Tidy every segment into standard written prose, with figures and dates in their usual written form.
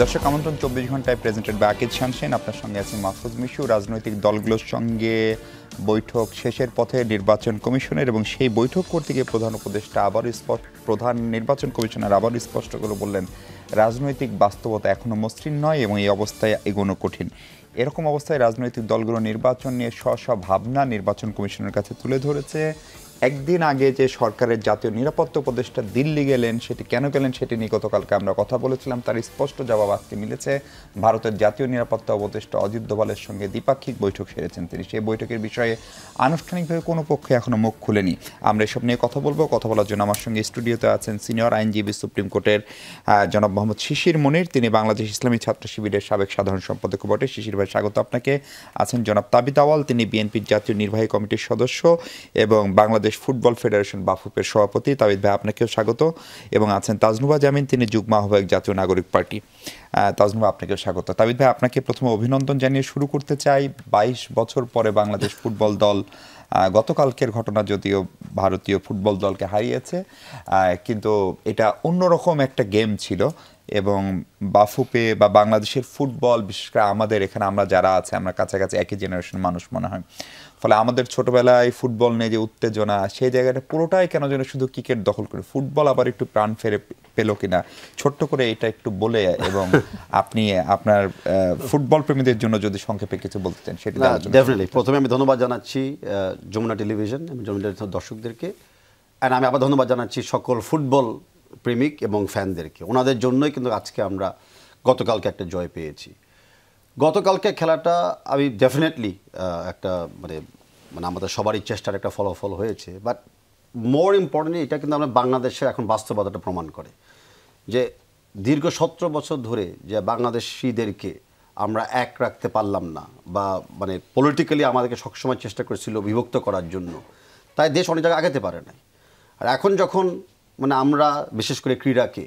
দর্শক আমন্ত্রণ 24 ঘন্টায় প্রেজেন্টেড বাই আকিজ শামসেন। আপনার সঙ্গে আছি মাহফুজ মিশু। রাজনৈতিক দলগুলোর সঙ্গে বৈঠক শেষের পথে নির্বাচন কমিশনের, এবং সেই বৈঠক করতে গিয়ে প্রধান নির্বাচন কমিশনার আবার স্পষ্ট করে বললেন রাজনৈতিক বাস্তবতা এখনো মসৃণ নয় এবং এই অবস্থায় এগোনো কঠিন। এরকম অবস্থায় রাজনৈতিক দলগুলো নির্বাচন নিয়ে স্ব ভাবনা নির্বাচন কমিশনের কাছে তুলে ধরেছে। একদিন আগে যে সরকারের জাতীয় নিরাপত্তা উপদেষ্টা দিল্লি গেলেন, সেটি কেন গেলেন সেটি নিয়ে গতকালকে আমরা কথা বলেছিলাম। তার স্পষ্ট জবাব আজকে মিলেছে। ভারতের জাতীয় নিরাপত্তা উপদেষ্টা অজিত দোভালের সঙ্গে দ্বিপাক্ষিক বৈঠক সেরেছেন তিনি। সেই বৈঠকের বিষয়ে আনুষ্ঠানিকভাবে কোনো পক্ষে এখনো মুখ খুলেনি। আমরা এসব নিয়ে কথা বলবো। কথা বলার জন্য আমার সঙ্গে স্টুডিওতে আছেন সিনিয়র আইনজীবী সুপ্রিম কোর্টের জনাব মোহাম্মদ শিশির মনির। তিনি বাংলাদেশ ইসলামী ছাত্র শিবিরের সাবেক সাধারণ সম্পাদক বটে। শিশির ভাই, স্বাগত আপনাকে। আছেন জনাব তাবিত আওয়াল, তিনি বিএনপির জাতীয় নির্বাহী কমিটির সদস্য এবং বাংলাদেশ ফুটবল ফেডারেশন বাফুফের সভাপতি। তাবিত ভাই, আপনাকেও স্বাগত। এবং আছেন তাজনুভা জামিন, তিনি যুগ্ম আহ্বায়ক জাতীয় নাগরিক পার্টি। তাজনুভা, আপনাকেও স্বাগত। তাবিত ভাই, আপনাকে প্রথমে অভিনন্দন জানিয়ে শুরু করতে চাই। 22 বছর পরে বাংলাদেশ ফুটবল দল, গতকালকের ঘটনা যদিও ভারতীয় ফুটবল দলকে হারিয়েছে, কিন্তু এটা অন্যরকম একটা গেম ছিল এবং বাফুপে বা বাংলাদেশের ফুটবল, বিশেষ করে আমাদের এখানে আমরা যারা আছে, আমরা কাছাকাছি একই জেনারেশন মানুষ মনে হয়, ফলে আমাদের ছোটবেলায় ফুটবল নিয়ে যে উত্তেজনা, সেই জায়গাটা পুরোটাই কেন যেন শুধু ক্রিকেট দখল করে, ফুটবল আবার একটু প্রাণ ফেরে পেল কিনা, ছোট্ট করে এটা একটু বলে, এবং আপনি আপনার ফুটবল প্রেমীদের জন্য যদি সংক্ষেপে কিছু বলতে চান সেটা। ডেফিনেটলি প্রথমে আমি ধন্যবাদ জানাচ্ছি যমুনা টেলিভিশন এবং যমুনা দর্শকদেরকে, অ্যান্ড আমি আবার ধন্যবাদ জানাচ্ছি সকল ফুটবল প্রেমিক এবং ফ্যানদেরকে। ওনাদের জন্যই কিন্তু আজকে আমরা গতকালকে একটা জয় পেয়েছি। গতকালকে খেলাটা আমি ডেফিনেটলি একটা মানে আমাদের সবারই চেষ্টার একটা ফলাফল হয়েছে, বাট মোর ইম্পর্টেন্টলি এটা কিন্তু আমরা বাংলাদেশের এখন বাস্তবতাটা প্রমাণ করে যে দীর্ঘ 17 বছর ধরে যে বাংলাদেশিদেরকে আমরা এক রাখতে পারলাম না, বা মানে পলিটিক্যালি আমাদেরকে সবসময় চেষ্টা করেছিল বিভক্ত করার জন্য, তাই দেশ অনেক জায়গায় আগাতে পারে নাই। আর এখন যখন মানে আমরা বিশেষ করে ক্রীড়াকে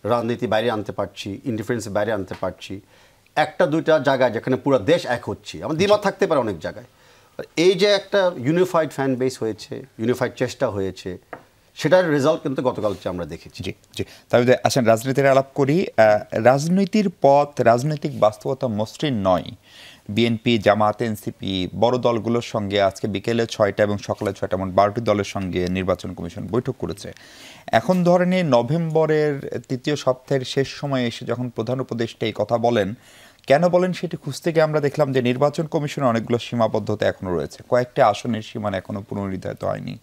রাজনীতি বাইরে আনতে পারছি, ইন্ডিফারেন্সের বাইরে আনতে পারছি, একটা দুইটা জায়গায় যেখানে পুরো দেশ এক হচ্ছে, আমার দ্বিমত থাকতে পারে অনেক জায়গায়, এই যে একটা ইউনিফাইড ফ্যান বেস হয়েছে, ইউনিফাইড চেষ্টা হয়েছে, সেটার রেজাল্ট কিন্তু গতকালকে আমরা দেখেছি। জি জি, তাহলে আসেন রাজনীতির আলাপ করি। রাজনীতির পথ, রাজনৈতিক বাস্তবতা মসৃণ নয়। বিএনপি, জামাত, এনসিপি, বড় দলগুলোর সঙ্গে আজকে বিকেলে 6টা এবং সকালে 6টা, এমন 12টি দলের সঙ্গে নির্বাচন কমিশন বৈঠক করেছে। এখন ধরেন নভেম্বরের 3য় সপ্তাহের শেষ সময়ে এসে যখন প্রধান উপদেষ্টা এই কথা বলেন, কেন বলেন সেটি খুঁজতে গিয়ে আমরা দেখলাম যে নির্বাচন কমিশনের অনেকগুলো সীমাবদ্ধতা এখনও রয়েছে। কয়েকটি আসনের সীমানা এখনও পুনর্নির্ধারিত হয়নি।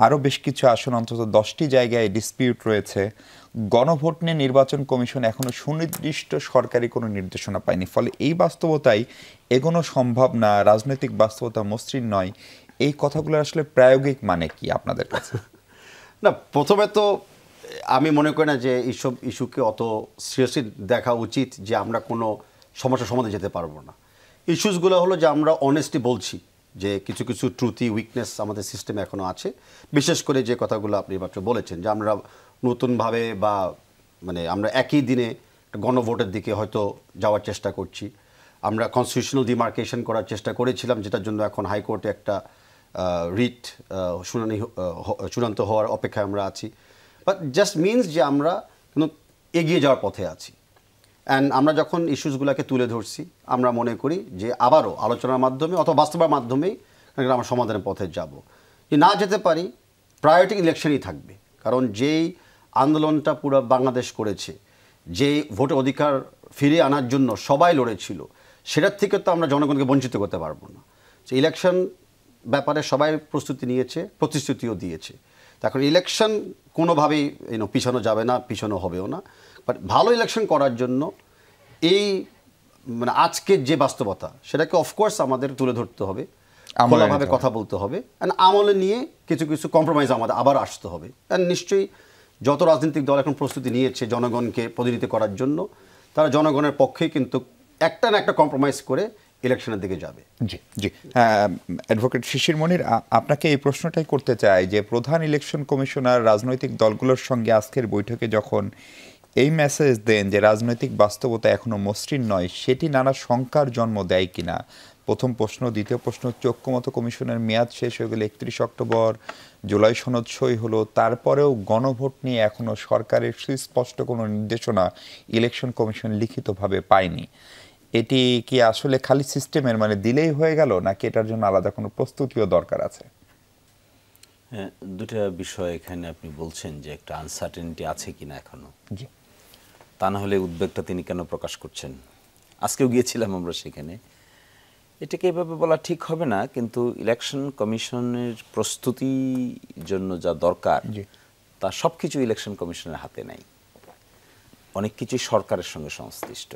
আরও বেশ কিছু আসন, অন্তত 10টি জায়গায় ডিসপিউট রয়েছে। গণভোট নিয়ে নির্বাচন কমিশন এখনও সুনির্দিষ্ট সরকারি কোনো নির্দেশনা পায়নি। ফলে এই বাস্তবতায় এগোনো সম্ভব না, রাজনৈতিক বাস্তবতা মসৃণ নয়। এই কথাগুলো আসলে প্রায়োগিক মানে কি আপনাদের কাছে? না, প্রথমে তো আমি মনে করি না যে এইসব ইস্যুকে অত সিরিয়াসলি দেখা উচিত যে আমরা কোনো সমস্যার সমাধানে যেতে পারবো না। ইস্যুসগুলো হলো যে আমরা অনেস্টলি বলছি যে কিছু কিছু ত্রুটি, উইকনেস আমাদের সিস্টেমে এখনও আছে। বিশেষ করে যে কথাগুলো আপনি মাত্র বলেছেন যে আমরা নতুনভাবে বা মানে আমরা একই দিনে গণভোটের দিকে হয়তো যাওয়ার চেষ্টা করছি। আমরা কনস্টিটিউশনাল ডিমার্কেশন করার চেষ্টা করেছিলাম, যেটার জন্য এখন হাইকোর্টে একটা রিট শুনানি চূড়ান্ত হওয়ার অপেক্ষায় আমরা আছি। বাট জাস্ট মিনস যে আমরা কিন্তু এগিয়ে যাওয়ার পথে আছি। অ্যান্ড আমরা যখন ইস্যুসগুলোকে তুলে ধরছি, আমরা মনে করি যে আবারও আলোচনার মাধ্যমে অথবা বাস্তবের মাধ্যমেই আমরা সমাধানের পথে যাব। যে না যেতে পারি, প্রায়োরিটি ইলেকশনই থাকবে। কারণ যেই আন্দোলনটা পুরো বাংলাদেশ করেছে, যেই ভোটের অধিকার ফিরিয়ে আনার জন্য সবাই লড়েছিল, সেটার থেকে তো আমরা জনগণকে বঞ্চিত করতে পারবো না। যে ইলেকশন ব্যাপারে সবাই প্রস্তুতি নিয়েছে, প্রতিশ্রুতিও দিয়েছে। এখন ইলেকশন কোনোভাবেই পিছানো যাবে না, পিছানো হবেও না। বাট ভালো ইলেকশন করার জন্য এই মানে আজকের যে বাস্তবতা, সেটাকে অফকোর্স আমাদের তুলে ধরতে হবে, খোলাভাবে কথা বলতে হবে, অ্যান্ড আমলে নিয়ে কিছু কিছু কম্প্রোমাইজ আমাদের আবার আসতে হবে। অ্যান্ড নিশ্চয়ই যত রাজনৈতিক দল এখন প্রস্তুতি নিয়েছে জনগণকে প্রতিনিধিত্ব করার জন্য, তারা জনগণের পক্ষেই কিন্তু একটা না একটা কম্প্রোমাইজ করে ইলেকশনের দিকে যাবে। জি জি, অ্যাডভোকেট শিশির মনির, আপনাকে এই প্রশ্নটাই করতে চাই যে প্রধান ইলেকশন কমিশনার রাজনৈতিক দলগুলোর সঙ্গে আজকের বৈঠকে যখন এই মেসেজ দেন যে রাজনৈতিক বাস্তবতা এখনো মসৃণ নয়, সেটি নানা শঙ্কার জন্ম দেয় কিনা? প্রথম প্রশ্ন। দ্বিতীয় প্রশ্ন, ঐক্যমত্য কমিশনের মেয়াদ শেষ হয়ে গেলে 31 অক্টোবর জুলাই সনদ সই হলো, তারপরেও গণভোট নিয়ে এখনো সরকারের সুস্পষ্ট কোনো নির্দেশনা ইলেকশন কমিশন লিখিতভাবে পায়নি। এটি কি আসলে খালি সিস্টেমের মানে দিলেই হয়ে গেল, নাকি এটার জন্য আলাদা কোনো প্রস্তুতিও দরকার আছে? হ্যাঁ, দুটা বিষয় এখানে আপনি বলছেন যে একটা আনসার্টেনিটি আছে কিনা এখনো। জি, তা না হলে উদ্বেগটা তিনি কেন প্রকাশ করছেন? আজকেও গিয়েছিলাম আমরা সেখানে। এটাকে এভাবে বলা ঠিক হবে না, কিন্তু ইলেকশন কমিশনের প্রস্তুতির জন্য যা দরকার জি। তা সব কিছু ইলেকশন কমিশনের হাতে নাই। অনেক কিছুই সরকারের সঙ্গে সংশ্লিষ্ট।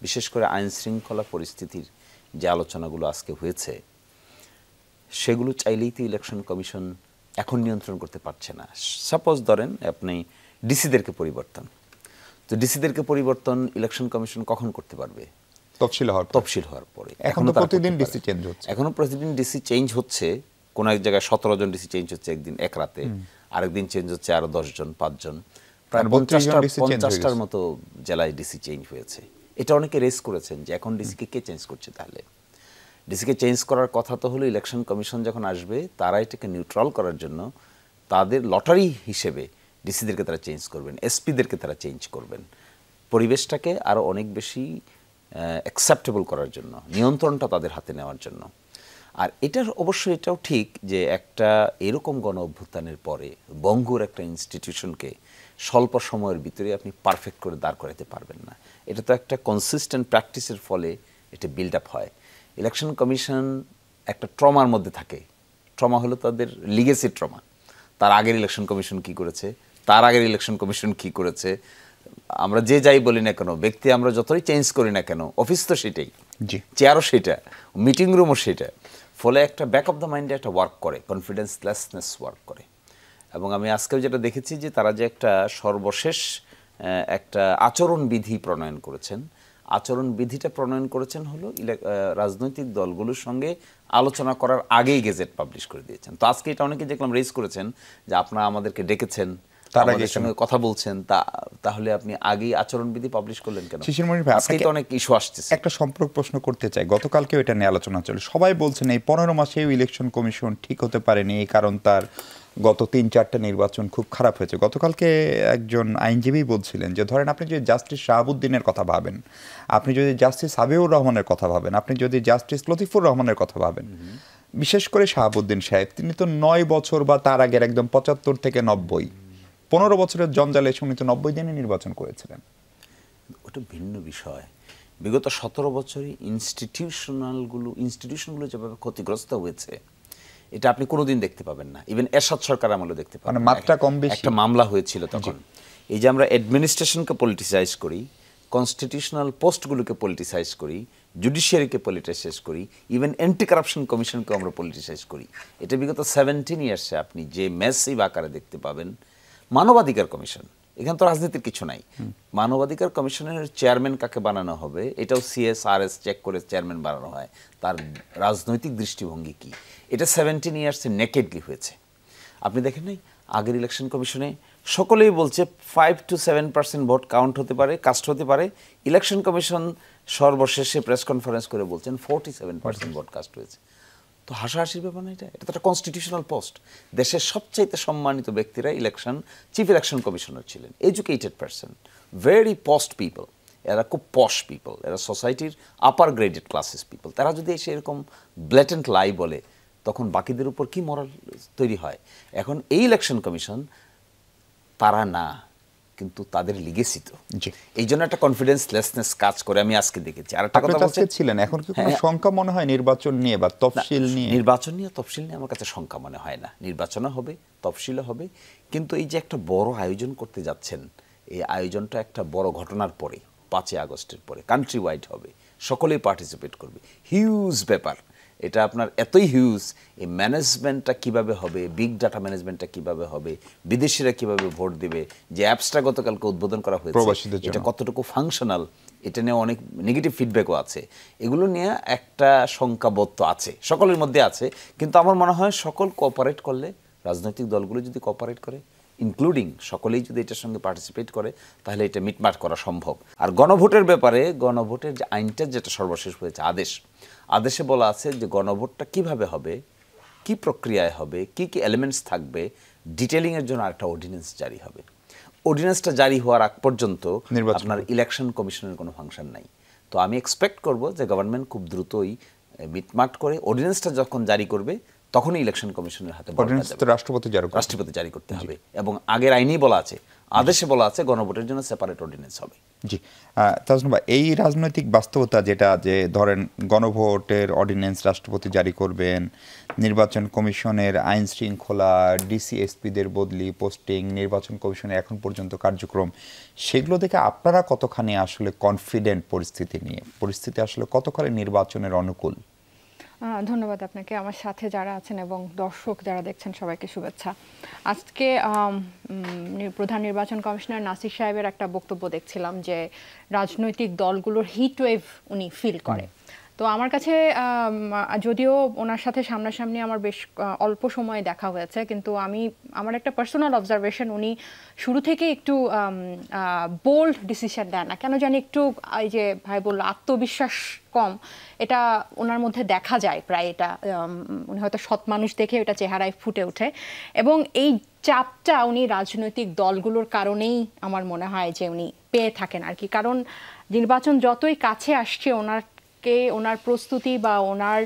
বিশেষ করে আইন শৃঙ্খলা পরিস্থিতির যে আলোচনাগুলো আজকে হয়েছে, সেগুলো চাইলেই তো ইলেকশন কমিশন এখন নিয়ন্ত্রণ করতে পারছে না। সাপোজ ধরেন আপনি ডিসিদেরকে পরিবর্তন, তো ডিসিদেরকে পরিবর্তন ইলেকশন কমিশন কখন করতে পারবে? তফসিল হওয়ার পরে। এখন তো প্রতিদিন ডিসি চেঞ্জ হচ্ছে। এখনো প্রতিদিন ডিসি চেঞ্জ হচ্ছে। কোন এক জায়গায় 17 জন ডিসি চেঞ্জ হচ্ছে একদিন এক রাতে, আরেকদিন চেঞ্জ হচ্ছে আরো 10 জন 5 জন, প্রায় 50টার মতো জেলায় ডিসি চেঞ্জ হয়েছে। এটা অনেকে রেস করেছেন যে এখন ডিসিকে কে চেঞ্জ করছে? তাহলে ডিসিকে চেঞ্জ করার কথা তো হলো ইলেকশন কমিশন যখন আসবে তারা এটাকে নিউট্রাল করার জন্য তাদের লটারি হিসেবে ডিসিদেরকে তারা চেঞ্জ করবেন, এসপিদেরকে তারা চেঞ্জ করবেন, পরিবেশটাকে আরো অনেক বেশি অ্যাকসেপ্টেবল করার জন্য, নিয়ন্ত্রণটা তাদের হাতে নেওয়ার জন্য। আর এটার অবশ্যই এটাও ঠিক যে একটা এরকম গণ অভ্যুত্থানের পরে বঙ্গুর একটা ইনস্টিটিউশনকে স্বল্প সময়ের ভিতরে আপনি পারফেক্ট করে দাঁড় করাতে পারবেন না। এটা তো একটা কনসিস্টেন্ট প্র্যাকটিসের ফলে এটা বিল্ড আপ হয়। ইলেকশন কমিশন একটা ট্রমার মধ্যে থাকে। ট্রমা হলো তাদের লিগেসি ট্রমা। তার আগের ইলেকশন কমিশন কি করেছে, তার আগের ইলেকশন কমিশন কি করেছে, আমরা যে যাই বলি না কেন, ব্যক্তি আমরা যতই চেঞ্জ করি না কেন, অফিস তো সেটাই, চেয়ারও সেটা, মিটিং রুমও সেটা। ফলে একটা ব্যাক অফ দ্য মাইন্ডে একটা ওয়ার্ক করে, কনফিডেন্সলেসনেস ওয়ার্ক করে। এবং আমি আজকেও যেটা দেখেছি যে তারা যে একটা সর্বশেষ একটা আচরণবিধি প্রণয়ন করেছেন, আচরণবিধিটা প্রণয়ন করেছেন হলো রাজনৈতিক দলগুলোর সঙ্গে আলোচনা করার আগেই গেজেট পাবলিশ করে দিয়েছেন। তো আজকে এটা অনেকে দেখলাম রেজ করেছেন যে আপনারা আমাদেরকে ডেকেছেন, আমাদের সঙ্গে কথা বলছেন, তাহলে আপনি আগেই আচরণবিধি পাবলিশ করলেন কেন? শিশির মনির ভাই, আজকে তো অনেক ইস্যু আসছে। একটা সম্পর্ক প্রশ্ন করতে চাই। গতকালকেও এটা নিয়ে আলোচনা চলে, সবাই বলছেন এই 15 মাসেও ইলেকশন কমিশন ঠিক হতে পারেনি, এই কারণ তার গত 3-4টা নির্বাচন খুব খারাপ হয়েছে। গতকালকে একজন আইনজীবী বলছিলেন যে ধরেন আপনি যদি জাস্টিস শাহাবুদ্দিনের কথা ভাবেন, আপনি যদি জাস্টিস হাবিবুর রহমানের কথা ভাবেন, আপনি যদি জাস্টিস লতিফুর রহমানের কথা ভাবেন, বিশেষ করে শাহাবুদ্দিন সাহেব, তিনি তো 9 বছর বা তার আগের একদম 75 থেকে 90, 15 বছরের জঞ্জালে উনি তো 90 দিনে নির্বাচন করেছিলেন। ওটা ভিন্ন বিষয়। বিগত 17 বছরে ইনস্টিটিউশনগুলো যেভাবে ক্ষতিগ্রস্ত হয়েছে, এটা আপনি কোনোদিন দেখতে পাবেন না। ইভেন এরশাদ সরকার আমলে দেখতে পাবেন মানে মাত্রা কম বেশি। একটা মামলা হয়েছিল তখন। এই যে আমরা অ্যাডমিনিস্ট্রেশনকে পলিটিসাইজ করি, কনস্টিটিউশনাল পোস্টগুলোকে পলিটিসাইজ করি, জুডিশিয়ারিকে পলিটিসাইজ করি, ইভেন অ্যান্টি কারাপশন কমিশনকে আমরা পলিটিসাইজ করি। এটা বিগত 17 ইয়ার্সে আপনি যে ম্যাসিভ আকারে দেখতে পাবেন। মানবাধিকার কমিশন, এখানে তো রাজনীতির কিছু নাই। মানবাধিকার কমিশনের চেয়ারম্যান কাকে বানানো হবে, এটাও CSRS চেক করে চেয়ারম্যান বানানো হয়, তার রাজনৈতিক দৃষ্টিভঙ্গি কি, এটা 17 ইয়ার্সে নেকেডলি হয়েছে। আপনি দেখেন নাই আগের ইলেকশন কমিশনে সকলেই বলছে 5 to 7% ভোট কাউন্ট হতে পারে, কাস্ট হতে পারে। ইলেকশন কমিশন সর্বশেষে প্রেস কনফারেন্স করে বলছেন 47% ভোট কাস্ট হয়েছে। তো হাসাহাসির ব্যাপার না, এটা তো একটা কনস্টিটিউশনাল পোস্ট। দেশের সবচাইতে সম্মানিত ব্যক্তিরা চিফ ইলেকশন কমিশনার ছিলেন, educated person, very post people, এরা খুব পশ পিপল, এরা সোসাইটির আপার গ্রেডেড ক্লাসেস পিপল। তারা যদি এসে এরকম ব্ল্যাটেন্ট লাই বলে, তখন বাকিদের উপর কি মরাল তৈরি হয়? এখন এই ইলেকশন কমিশন তারা না, কিন্তু তাদের লিগেসি তো, এই জন্য একটা কনফিডেন্সলেসনেস কাজ করে আমি আজকে দেখেছি। আর একটা কথা বলছিলেন, এখন কি কোনো শঙ্কা মনে হয় নির্বাচন নিয়ে বা তফসিল নিয়ে? নির্বাচন নিয়ে তফসিল নিয়ে আমার কাছে শঙ্কা মনে হয় না। নির্বাচনও হবে, তফসিলও হবে, কিন্তু এই যে একটা বড় আয়োজন করতে যাচ্ছেন, এই আয়োজনটা একটা বড় ঘটনার পরে, 5ই আগস্টের পরে কান্ট্রি ওয়াইড হবে, সকলেই পার্টিসিপেট করবে, হিউজ ব্যাপার এটা। আপনার এতই হিউজ, এই ম্যানেজমেন্টটা কিভাবে হবে, বিগ ডাটা ম্যানেজমেন্টটা কিভাবে হবে, বিদেশিরা কিভাবে ভোট দেবে, যে অ্যাপসটা গতকালকে উদ্বোধন করা হয়েছে এটা কতটুকু ফাংশনাল, এটা নিয়ে অনেক নেগেটিভ ফিডব্যাকও আছে। এগুলো নিয়ে একটা শঙ্কাবোধ তো আছে, সকলের মধ্যে আছে। কিন্তু আমার মনে হয় সকল কোঅপারেট করলে, রাজনৈতিক দলগুলো যদি কোঅপারেট করে, ইনক্লুডিং সকলেই যদি এটার সঙ্গে পার্টিসিপেট করে, তাহলে এটা মিটমাট করা সম্ভব। আর গণভোটের ব্যাপারে, গণভোটের যে আইনটা যেটা সর্বশেষ হয়েছে, আদেশে বলা আছে যে গণভোটটা কিভাবে হবে, কি প্রক্রিয়ায় হবে, কি কি এলিমেন্টস থাকবে, ডিটেলিংয়ের জন্য একটা অর্ডিন্যান্স জারি হবে। অর্ডিন্যান্সটা জারি হওয়ার আগ পর্যন্ত আপনার ইলেকশন কমিশনের কোনো ফাংশন নাই। তো আমি এক্সপেক্ট করব যে গভর্নমেন্ট খুব দ্রুতই মিটমাট করে অর্ডিন্যান্সটা যখন জারি করবে তখনই ইলেকশন কমিশনের হাতে রাষ্ট্রপতি জারি করতে হবে। এবং আগের আইনেই বলা আছে, আদেশে বলা আছে গণভোটের জন্য সেপারেট অর্ডিন্যান্স হবে। জি তাজনুল ভাই, এই রাজনৈতিক বাস্তবতা যেটা যে ধরেন গণভোটের অর্ডিন্যান্স রাষ্ট্রপতি জারি করবেন, নির্বাচন কমিশনের আইন শৃঙ্খলা, ডিসি-এসপিদের বদলি, পোস্টিং, নির্বাচন কমিশনের এখন পর্যন্ত কার্যক্রম, সেগুলো দেখে আপনারা কতখানি আসলে কনফিডেন্ট পরিস্থিতি আসলে কতখানি নির্বাচনের অনুকূল? ধন্যবাদ আপনাকে। আমার সাথে যারা আছেন এবং দর্শক যারা দেখছেন সবাইকে শুভেচ্ছা। আজকে প্রধান নির্বাচন কমিশনার নাসির সাহেবের একটা বক্তব্য দেখছিলাম যে রাজনৈতিক দলগুলোর হিট ওয়েভ উনি ফিল করে। তো আমার কাছে যদিও ওনার সাথে সামনাসামনি আমার বেশ অল্প সময় দেখা হয়েছে, কিন্তু আমার একটা পার্সোনাল অবজারভেশন, উনি শুরু থেকে একটু বোল্ড ডিসিশন দেন না কেন জানি, একটু এই যে ভাই বলল আত্মবিশ্বাস কম, এটা ওনার মধ্যে দেখা যায় প্রায়। এটা উনি হয়তো সৎ মানুষ দেখে এটা চেহারায় ফুটে ওঠে, এবং এই চাপটা উনি রাজনৈতিক দলগুলোর কারণেই আমার মনে হয় যে উনি পেয়ে থাকেন আর কি। কারণ নির্বাচন যতই কাছে আসছে, ওনার প্রস্তুতি বা ওনার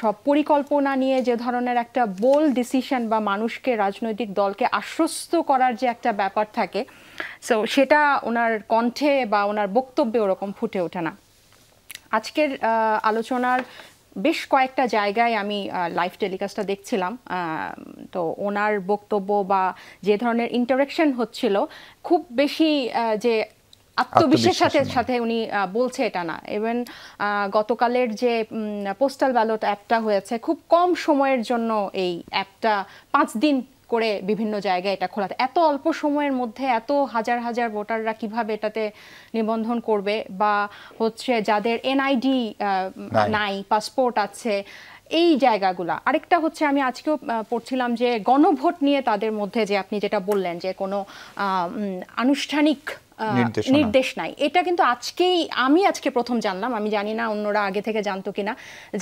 সব পরিকল্পনা নিয়ে যে ধরনের একটা বোল্ড ডিসিশন বা মানুষকে, রাজনৈতিক দলকে আশ্বস্ত করার যে একটা ব্যাপার থাকে, সো সেটা ওনার কণ্ঠে বা ওনার বক্তব্যে ওরকম ফুটে ওঠে না। আজকের আলোচনার বেশ কয়েকটা জায়গায় আমি লাইভ টেলিকাস্টটা দেখছিলাম, তো ওনার বক্তব্য বা যে ধরনের ইন্টারাকশন হচ্ছিল, খুব বেশি যে আত্মবিশ্বাসের সাথে উনি বলছে এটা না। ইভেন গতকালের যে পোস্টাল ব্যালট অ্যাপটা হয়েছে, খুব কম সময়ের জন্য এই অ্যাপটা 5 দিন করে বিভিন্ন জায়গায় এটা খোলা, এত অল্প সময়ের মধ্যে এত হাজার হাজার ভোটাররা কিভাবে এটাতে নিবন্ধন করবে, বা হচ্ছে যাদের এনআইডি নাই, পাসপোর্ট আছে, এই জায়গাগুলা। আরেকটা হচ্ছে, আমি আজকেও পড়ছিলাম যে গণভোট নিয়ে তাদের মধ্যে যে আপনি যেটা বললেন যে কোনো আনুষ্ঠানিক নির্দেশ নাই, এটা কিন্তু আমি আজকে প্রথম জানলাম। আমি জানি না অন্যরা আগে থেকে জানতো কিনা,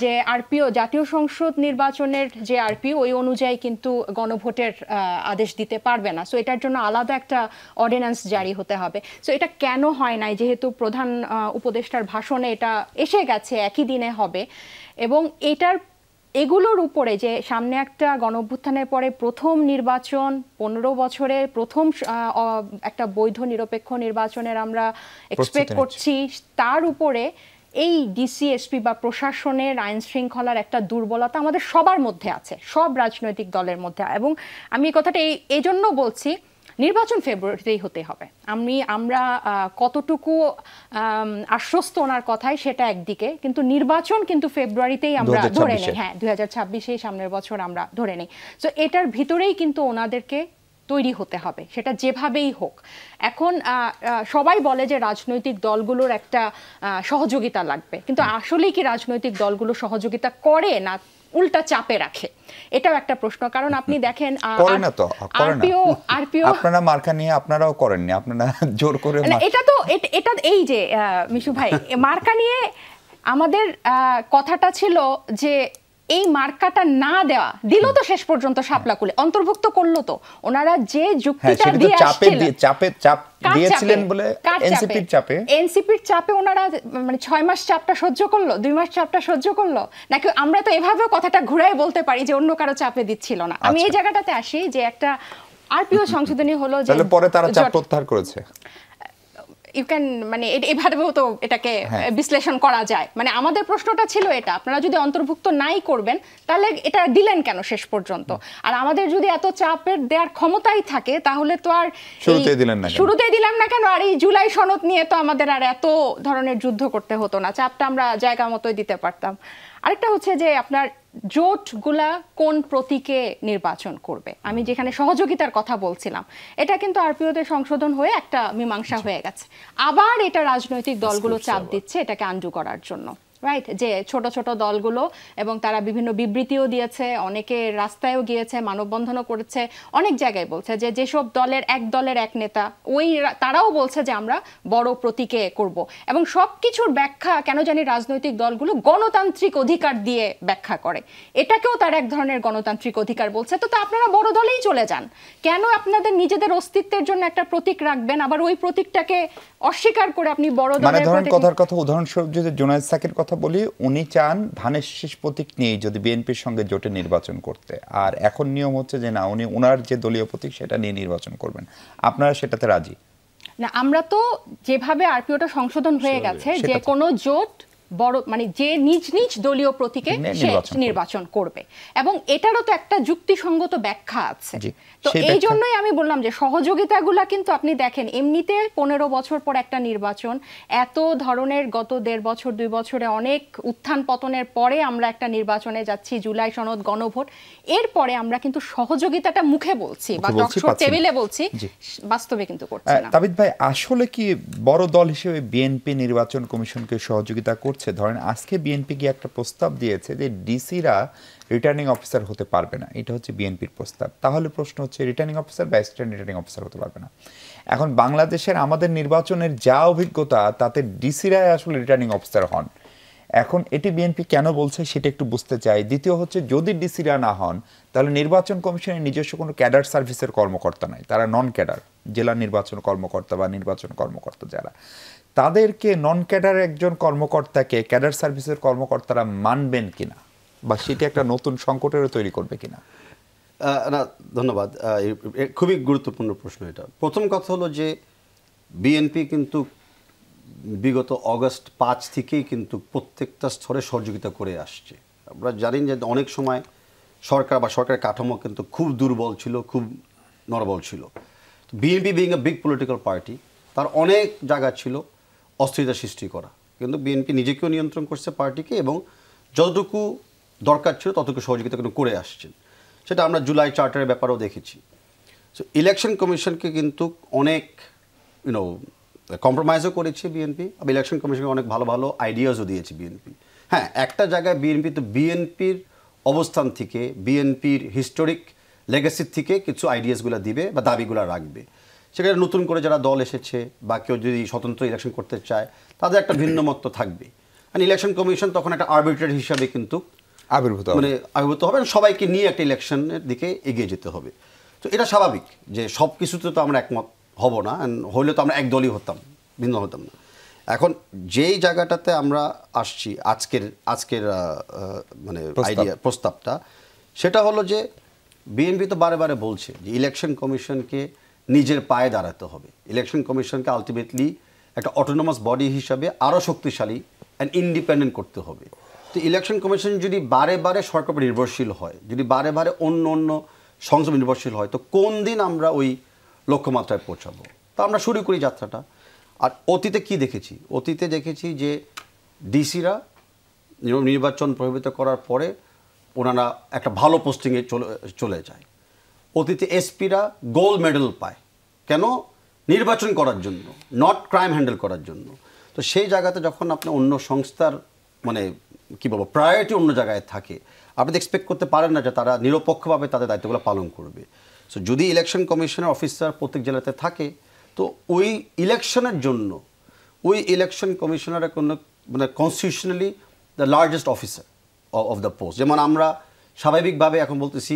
যে আরপিও, জাতীয় সংসদ নির্বাচনের যে আরপিও, ওই অনুযায়ী কিন্তু গণভোটের আদেশ দিতে পারবে না। সো এটার জন্য আলাদা একটা অর্ডিন্যান্স জারি হতে হবে। সো এটা কেন হয় নাই, যেহেতু প্রধান উপদেষ্টার ভাষণে এটা এসে গেছে একই দিনে হবে, এবং এগুলোর উপরে যে সামনে একটা গণঅভ্যুত্থানের পরে প্রথম নির্বাচন, 15 বছরে প্রথম একটা বৈধ নিরপেক্ষ নির্বাচনের আমরা এক্সপেক্ট করছি, তার উপরে এই ডিসি-এসপি বা প্রশাসনের আইন শৃঙ্খলার একটা দুর্বলতা আমাদের সবার মধ্যে আছে, সব রাজনৈতিক দলের মধ্যে। এবং আমি এই কথাটা এই জন্য বলছি, নির্বাচন ফেব্রুয়ারিতেই হতে হবে। আমরা কতটুকু আশ্বস্ত ওনার কথায় সেটা একদিকে, কিন্তু নির্বাচন কিন্তু ফেব্রুয়ারিতেই আমরা ধরে নেই, হ্যাঁ 2026 সামনের বছর আমরা ধরে নেই। তো এটার ভিতরেই কিন্তু ওনাদেরকে তৈরি হতে হবে, সেটা যেভাবেই হোক। এখন সবাই বলে যে রাজনৈতিক দলগুলোর একটা সহযোগিতা লাগবে, কিন্তু আসলেই কি রাজনৈতিক দলগুলো সহযোগিতা করে, না উল্টা চাপে রাখে, এটাও একটা প্রশ্ন। কারণ আপনি দেখেন, আপনারা মার্কা নিয়ে আপনারাও করেননি, আপনারা জোর করে, এটা এই যে মিশু ভাই, মার্কা নিয়ে আমাদের কথাটা ছিল যে এই মার্কাটা না দেওয়া, দিল তো শেষ পর্যন্ত শাপলা খুলে, অন্তর্ভুক্ত করলো তো। ওনারা যে যুক্তিটা দিয়ে দিয়েছিলেন বলে এনসিপির চাপে ওনারা মানে 6 মাস চাপটা সহ্য করলো, 2 মাস চাপটা সহ্য করলো, নাকি আমরা তো এভাবেও কথাটা ঘুরাই বলতে পারি যে অন্য কারো চাপে দিচ্ছিল না। আমি এই জায়গাটাতে আসি যে একটা আরপিও সংশোধনী হলো, যে পরে তারা চাপ প্রত্যাহার করেছে, ইউ ক্যান, মানে এভাবেও তো এটাকে বিশ্লেষণ করা যায়। মানে আমাদের প্রশ্নটা ছিল এটা, আপনারা যদি অন্তর্ভুক্ত নাই করবেন তাহলে এটা দিলেন কেন শেষ পর্যন্ত? আর আমাদের যদি এত চাপের দেওয়ার ক্ষমতাই থাকে, তাহলে তো আর শুরুতেই দিলাম না কেন? আর এই জুলাই সনদ নিয়ে তো আমাদের আর এত ধরনের যুদ্ধ করতে হতো না, চাপটা আমরা জায়গা মতোই দিতে পারতাম। আরেকটা হচ্ছে যে আপনার জোটগুলা কোন প্রতীকে নির্বাচন করবে, আমি যেখানে সহযোগিতার কথা বলছিলাম, এটা কিন্তু আরপিওতে সংশোধন হয়ে একটা মীমাংসা হয়ে গেছে। আবার এটা রাজনৈতিক দলগুলো চাপ দিচ্ছে এটাকে আনডু করার জন্য। রাইট, যে ছোট ছোট দলগুলো, এবং তারা বিভিন্ন বিবৃতিও দিয়েছে, অনেকে রাস্তায়ও গিয়েছে, মানববন্ধনও করেছে, অনেক জায়গায় বলছে যে যেসব দলের এক নেতা তারাও বলছে যে আমরা বড় প্রতীকে করব, এবং সবকিছুর ব্যাখ্যা কেন জানি রাজনৈতিক দলগুলো গণতান্ত্রিক অধিকার দিয়ে ব্যাখ্যা করে, এটাকেও তার এক ধরনের গণতান্ত্রিক অধিকার বলছে। তো আপনারা বড় দলেই চলে যান, কেন আপনাদের নিজেদের অস্তিত্বের জন্য একটা প্রতীক রাখবেন, আবার ওই প্রতীকটাকে অস্বীকার করে আপনি বড় দলের কথা উদাহরণস্বরূপ যদি জোনায়েদ সাকির কথা বলি, উনি চান ধানের শীষ প্রতীক নিয়ে যদি বিএনপির সঙ্গে জোটে নির্বাচন করতে, আর এখন নিয়ম হচ্ছে যে না, উনি ওনার যে দলীয় প্রতীক সেটা নিয়ে নির্বাচন করবেন, আপনারা সেটাতে রাজি না? আমরা তো যেভাবে আরপিওটা সংশোধন হয়ে গেছে, যে কোনো জোট বড় মানে যে নিজ নিজ দলীয় প্রতীকে নির্বাচন করবে, এবং এটারও তো একটা যুক্তিসঙ্গত ব্যাখ্যা আছে। তো এই জন্যই আমি বললাম যে সহযোগিতাগুলা কিন্তু আপনি দেখেন, এমনিতে 15 বছর পর একটা নির্বাচন, এত ধরনের গত 1.5 বছর 2 বছরে অনেক উত্থান পতনের পরে আমরা একটা নির্বাচনে যাচ্ছি, জুলাই সনদ, গণভোট, এরপরে আমরা কিন্তু সহযোগিতাটা মুখে বলছি বা টকশো টেবিলে বলছি, বাস্তবে কিন্তু করছি না। তাবিদ ভাই, আসলে কি বড় দল হিসেবে বিএনপি নির্বাচন কমিশনকে সহযোগিতা করছে? ধরেন আজকে বিএনপি কি একটা প্রস্তাব দিয়েছে যে ডিসিরা রিটার্নিং অফিসার হতে পারবে না, এটা হচ্ছে বিএনপির প্রস্তাব। তাহলে প্রশ্ন হচ্ছে রিটার্নিং অফিসার বা অ্যাসিস্ট্যান্ট রিটার্নিং অফিসার হতে পারবে না। এখন বাংলাদেশের আমাদের নির্বাচনের যা অভিজ্ঞতা, তাতে ডিসিরাই আসলে রিটার্নিং অফিসার হন। এখন এটি বিএনপি কেন বলছে সেটা একটু বুঝতে চাই। দ্বিতীয় হচ্ছে, যদি ডিসিরা না হন তাহলে নির্বাচন কমিশনের নিজস্ব কোনো ক্যাডার সার্ভিসের কর্মকর্তা নাই, তারা নন ক্যাডার, জেলা নির্বাচন কর্মকর্তা বা নির্বাচন কর্মকর্তা যারা, তাদেরকে নন ক্যাডার একজন কর্মকর্তাকে ক্যাডার সার্ভিসের কর্মকর্তারা মানবেন কিনা, বা সেটি একটা নতুন সংকটেরও তৈরি করবে কিনা? না, ধন্যবাদ, খুবই গুরুত্বপূর্ণ প্রশ্ন এটা। প্রথম কথা হলো যে বিএনপি কিন্তু বিগত অগস্ট 5 থেকেই কিন্তু প্রত্যেকটা স্তরে সহযোগিতা করে আসছে। আমরা জানি যে অনেক সময় সরকার বা সরকারের কাঠামো কিন্তু খুব দুর্বল ছিল, খুব নরবল ছিল। BNP being a big political party, তার অনেক জায়গা ছিল অস্থিরতা সৃষ্টি করা, কিন্তু বিএনপি নিজেকেও নিয়ন্ত্রণ করছে পার্টিকে, এবং যতটুকু দরকার ছিল ততটুকু সহযোগিতা কিন্তু করে আসছেন। সেটা আমরা জুলাই চার্টারের ব্যাপারেও দেখেছি। সো ইলেকশন কমিশনকে কিন্তু অনেক কম্প্রোমাইজও করেছে বিএনপি, আবার ইলেকশন কমিশনকে অনেক ভালো ভালো আইডিয়াসও দিয়েছে বিএনপি। হ্যাঁ, একটা জায়গায় বিএনপি তো বিএনপির অবস্থান থেকে, বিএনপির হিস্টোরিক লেগাসির থেকে কিছু আইডিয়াসগুলো দিবে বা দাবিগুলো রাখবে। সেখানে নতুন করে যারা দল এসেছে বা কেউ যদি স্বতন্ত্র ইলেকশন করতে চায়, তাদের একটা ভিন্ন মত থাকবে। আর ইলেকশন কমিশন তখন একটা আরবিট্রারি হিসাবে কিন্তু আবির্ভূত হবে, সবাইকে নিয়ে একটা ইলেকশনের দিকে এগিয়ে যেতে হবে। তো এটা স্বাভাবিক যে সব কিছুতে তো আমরা একমত হব না, হইলে তো আমরা একদলই হতাম, ভিন্ন হতাম না। এখন যেই জায়গাটাতে আমরা আসছি আজকের মানে আইডিয়া প্রস্তাবটা, সেটা হলো যে বিএনপি তো বারে বারে বলছে যে ইলেকশন কমিশনকে নিজের পায়ে দাঁড়াতে হবে, ইলেকশন কমিশনকে আলটিমেটলি একটা অটোনোমাস বডি হিসাবে আরও শক্তিশালী অ্যান্ড ইন্ডিপেন্ডেন্ট করতে হবে। তো ইলেকশন কমিশন যদি বারে বারে সরকার উপর নির্ভরশীল হয়, যদি বারে বারে অন্য অন্য সংসদ নির্ভরশীল হয়, তো কোন দিন আমরা ওই লক্ষ্যমাত্রায় পৌঁছাবো? তো আমরা শুরু করি যাত্রাটা। আর অতীতে কি দেখেছি? অতীতে দেখেছি যে ডিসিরা নির্বাচন প্রভাবিত করার পরে ওনারা একটা ভালো পোস্টিংয়ে চলে যায়। অতীতে এসপিরা গোল্ড মেডেল পায়, কেন? নির্বাচন করার জন্য, নট ক্রাইম হ্যান্ডেল করার জন্য। তো সেই জায়গাতে যখন আপনি অন্য সংস্থার মানে কী বলবো প্রায়োরিটি অন্য জায়গায় থাকে, আপনি এক্সপেক্ট করতে পারেন না যে তারা নিরপেক্ষভাবে তাদের দায়িত্বগুলো পালন করবে। সো যদি ইলেকশন কমিশনের অফিসার প্রত্যেক জেলাতে থাকে, তো ওই ইলেকশনের জন্য ওই ইলেকশন কমিশনারের কোনো মানে constitutionally the largest officer of the post. যেমন আমরা স্বাভাবিকভাবে এখন বলতেছি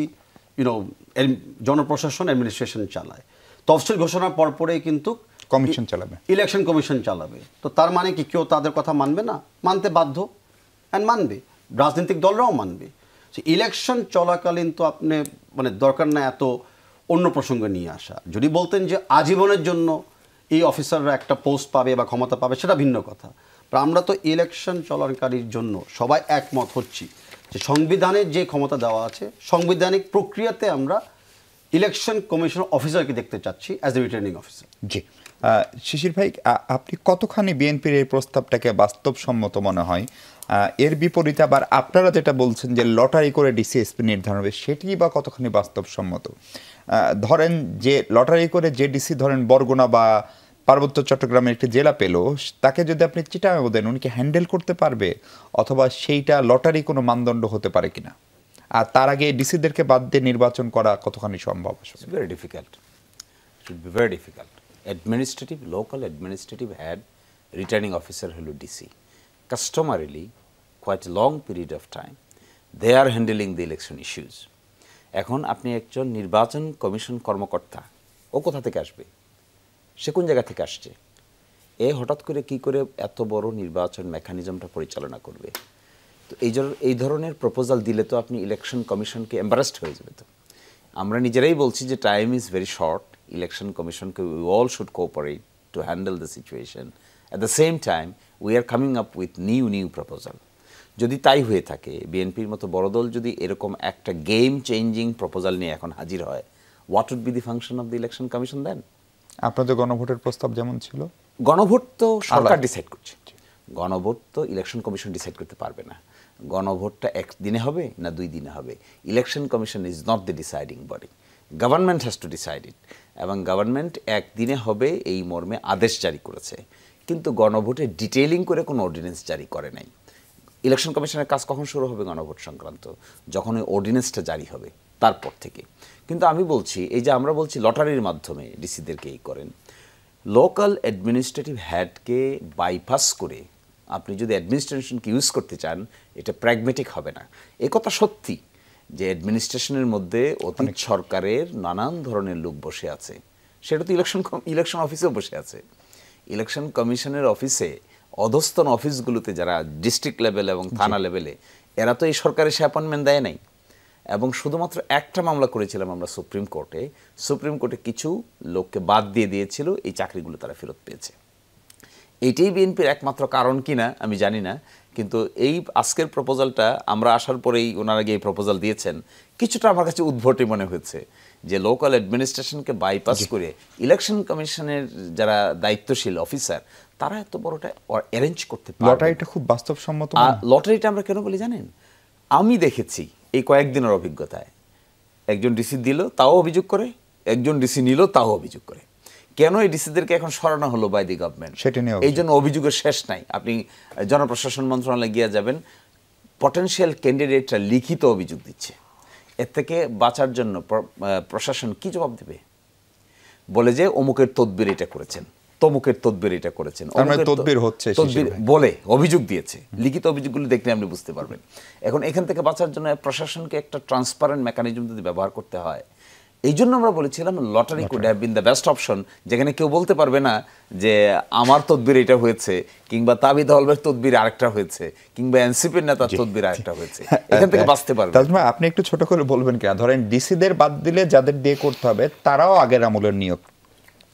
জনপ্রশাসন অ্যাডমিনিস্ট্রেশন চালায়, তফসিল ঘোষণার পরপরেই কিন্তু কমিশন চালাবে, ইলেকশন কমিশন চালাবে। তো তার মানে কি কেউ তাদের কথা মানবে না? মানতে বাধ্য, অ্যান্ড মানবে, রাজনৈতিক দলরাও মানবে। ইলেকশন চলাকালীন তো আপনি মানে দরকার না এত অন্য প্রসঙ্গে নিয়ে আসা। যদি বলতেন যে আজীবনের জন্য এই অফিসাররা একটা পোস্ট পাবে বা ক্ষমতা পাবে, সেটা ভিন্ন কথা। আমরা তো ইলেকশন চলাকালীর জন্য সবাই একমত হচ্ছি যে সংবিধানের যে ক্ষমতা দেওয়া আছে, সাংবিধানিক প্রক্রিয়াতে আমরা ইলেকশন কমিশন অফিসারকে দেখতে চাচ্ছি অ্যাজ এ রিটার্নিং অফিসার। জি, শিশির ভাই, আপনি কতখানি বিএনপির এই প্রস্তাবটাকে বাস্তবসম্মত মনে হয়? এর বিপরীতে আবার আপনারা যেটা বলছেন যে লটারি করে ডিসিএসপি নির্ধারণ হবে, সেটি বা কতখানি বাস্তবসম্মত? ধরেন যে লটারি করে যে ডিসি ধরেন বরগুনা বা পার্বত্য চট্টগ্রামের একটি জেলা পেল, তাকে যদি আপনি চিটাগাং দেন, উনি কি হ্যান্ডেল করতে পারবে, অথবা সেইটা লটারি কোনো মানদণ্ড হতে পারে কিনা? আর তার আগে ডিসিদেরকে বাদ দিয়ে নির্বাচন করা কতখানি সম্ভব? Very difficult, should be very difficult. Administrative, local administrative head, returning officer হলো DC. Customarily quite long period of time they are handling the election issues. এখন আপনি একজন নির্বাচন কমিশন কর্মকর্তা, ও কোথা থেকে আসবে, সে কোন জায়গা থেকে আসছে, এ হঠাৎ করে কি করে এত বড় নির্বাচন মেকানিজমটা পরিচালনা করবে? তো এই ধরনের প্রপোজাল দিলে তো আপনি ইলেকশন কমিশনকে এম্বারাসড হয়ে যাবে। তো আমরা নিজেরাই বলছি যে time is very short, election কমিশনকে we all should cooperate to handle the situation. At the same time we are coming up with new proposal. যদি তাই হয়ে থাকে, বিএনপির মতো বড় দল যদি এরকম একটা গেম চেঞ্জিং প্রপোজাল নিয়ে এখন হাজির হয়, what would be the function of the election commission then? আপনাদের গণভোটের প্রস্তাব যেমন ছিল, গণভোট তো সরকার ডিসাইড করছে, গণভোট তো ইলেকশন কমিশন ডিসাইড করতে পারবে না। গণভোটটা একদিনে হবে না 2 দিনে হবে, election commission is not the deciding body, government has to decide it. এবং গভর্নমেন্ট একদিনে হবে এই মর্মে আদেশ জারি করেছে, কিন্তু গণভোটে ডিটেইলিং করে কোনো অর্ডিন্যান্স জারি করে নাই। ইলেকশন কমিশনের কাজ কখন শুরু হবে গণভোট সংক্রান্ত? যখন ওই অর্ডিন্যান্সটা জারি হবে তারপর থেকে। কিন্তু আমি বলছি, এই যে আমরা বলছি লটারির মাধ্যমে ডিসিদেরকে এই করেন, লোকাল অ্যাডমিনিস্ট্রেটিভ হেডকে বাইপাস করে আপনি যদি অ্যাডমিনিস্ট্রেশনকে ইউজ করতে চান, এটা প্র্যাগমেটিক হবে না। এ কথা সত্যি যে অ্যাডমিনিস্ট্রেশনের মধ্যে অতীত সরকারের নানান ধরনের লোক বসে আছে, সেটা তো ইলেকশন অফিসেও বসে আছে। ইলেকশন কমিশনের অফিসে অধস্তন অফিসগুলোতে যারা ডিস্ট্রিক্ট লেভেল এবং থানা লেভেলে, এরা তো এই সরকারের সে অ্যাপয়েন্টমেন্ট দেয় নাই। এবং শুধুমাত্র একটা মামলা করেছিলাম আমরা সুপ্রিম কোর্টে কিছু লোককে বাদ দিয়ে দিয়েছিল, এই চাকরিগুলো তারা ফেরত পেয়েছে। এইটাই বিএনপির একমাত্র কারণ কিনা আমি জানি না, কিন্তু এই আজকের প্রপোজালটা আমরা আসার পরেই ওনারা গিয়ে প্রপোজাল দিয়েছেন, কিছুটা আমার কাছে উদ্ভটই মনে হয়েছে যে লোকাল অ্যাডমিনিস্ট্রেশনকে বাইপাস করে ইলেকশন কমিশনের যারা দায়িত্বশীল অফিসার তারা এত বড়টা অ্যারেঞ্জ করতে পারে। লটারিটা খুব বাস্তবসম্মত। লটারিটা আমরা কেন বলি জানেন? আমি দেখেছি এই কয়েকদিনের অভিজ্ঞতায়, একজন ডিসি দিল তাও অভিযোগ করে, একজন ডিসি নিল তাও অভিযোগ করে। কেন এই ডিসিদেরকে এখন সরানো হলো বাই দি গভর্নমেন্ট, এই জন্য অভিযোগের শেষ নাই। আপনি জনপ্রশাসন মন্ত্রণালয়ে গিয়ে যাবেন, পটেনশিয়াল ক্যান্ডিডেটরা লিখিত অভিযোগ দিচ্ছে। এর থেকে বাঁচার জন্য প্রশাসন কি জবাব দেবে? বলে যে অমুকের তদবির এটা করেছেন, তমুকের তদবির এটা করেছেন, তদবির হচ্ছে বলে অভিযোগ দিয়েছে। লিখিত অভিযোগগুলো দেখলে আপনি বুঝতে পারবেন। এখন এখান থেকে বাঁচার জন্য প্রশাসনকে একটা ট্রান্সপারেন্ট মেকানিজম যদি ব্যবহার করতে হয়, এই জন্য আমরা বলেছিলাম lottery could have been the best option, যেখানে কেউ বলতে পারবে না যে আমার তদবির এটা হয়েছে, কিংবা তাবিদ হলবের তদবির আরেকটা হয়েছে, কিংবা এনসিপির নেতার তদবির আরেকটা হয়েছে। এখান থেকে বাঁচতে পারবে। আপনি একটু ছোট করে বলবেন কিনা, ধরেন ডিসিদের বাদ দিলে যাদের দিয়ে করতে হবে তারাও আগের আমলের নিয়োগ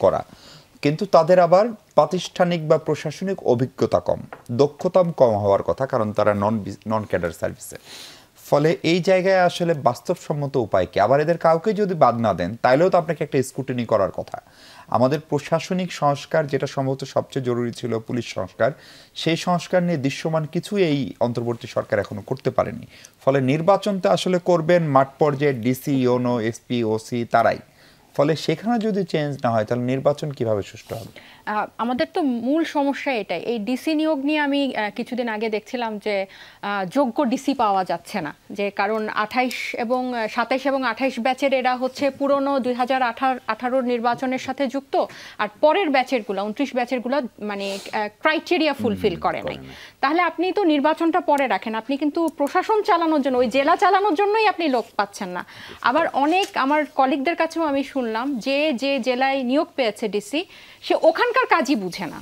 করা, কিন্তু তাদের আবার প্রাতিষ্ঠানিক বা প্রশাসনিক অভিজ্ঞতা কম, দক্ষতা কম হওয়ার কথা, কারণ তারা নন ক্যাডার সার্ভিসে। ফলে এই জায়গায় আসলে বাস্তবসম্মত উপায় কি? আবার এদের কাউকে যদি বাদ না দেন তাইলেও তো আপনাকে একটা স্ক্রুটিনি করার কথা। আমাদের প্রশাসনিক সংস্কার, যেটা সম্ভবত সবচেয়ে জরুরি ছিল পুলিশ সংস্কার, সেই সংস্কার নিয়ে দৃশ্যমান কিছু এই অন্তর্বর্তী সরকার এখনো করতে পারেনি। ফলে নির্বাচনটা আসলে করবেন মাঠ পর্যায়ে ডিসি, ইউনো, এসপি, ওসি তারাই। ফলে সেখানে যদি চেঞ্জ না হয় তাহলে নির্বাচন কিভাবে সুষ্ঠু হবে? আমাদের তো মূল সমস্যা এটাই। এই ডিসি নিয়োগ নিয়ে আমি কিছুদিন আগে দেখছিলাম যে যোগ্য ডিসি পাওয়া যাচ্ছে না, যে কারণ 27 এবং 28 ব্যাচের এরা হচ্ছে পুরনো 2018 নির্বাচনের সাথে যুক্ত, আর পরের ব্যাচেরগুলো 29 ব্যাচেরগুলো মানে ক্রাইটেরিয়া ফুলফিল করে নাই। তাহলে আপনি তো নির্বাচনটা পরে রাখেন, আপনি কিন্তু প্রশাসন চালানোর জন্য, ওই জেলা চালানোর জন্যই আপনি লোক পাচ্ছেন না। আবার অনেক আমার কলিগদের কাছেও আমি শুনলাম যে জেলায় নিয়োগ পেয়েছে ডিসি, সে ওখানকার কাজই বুঝে না,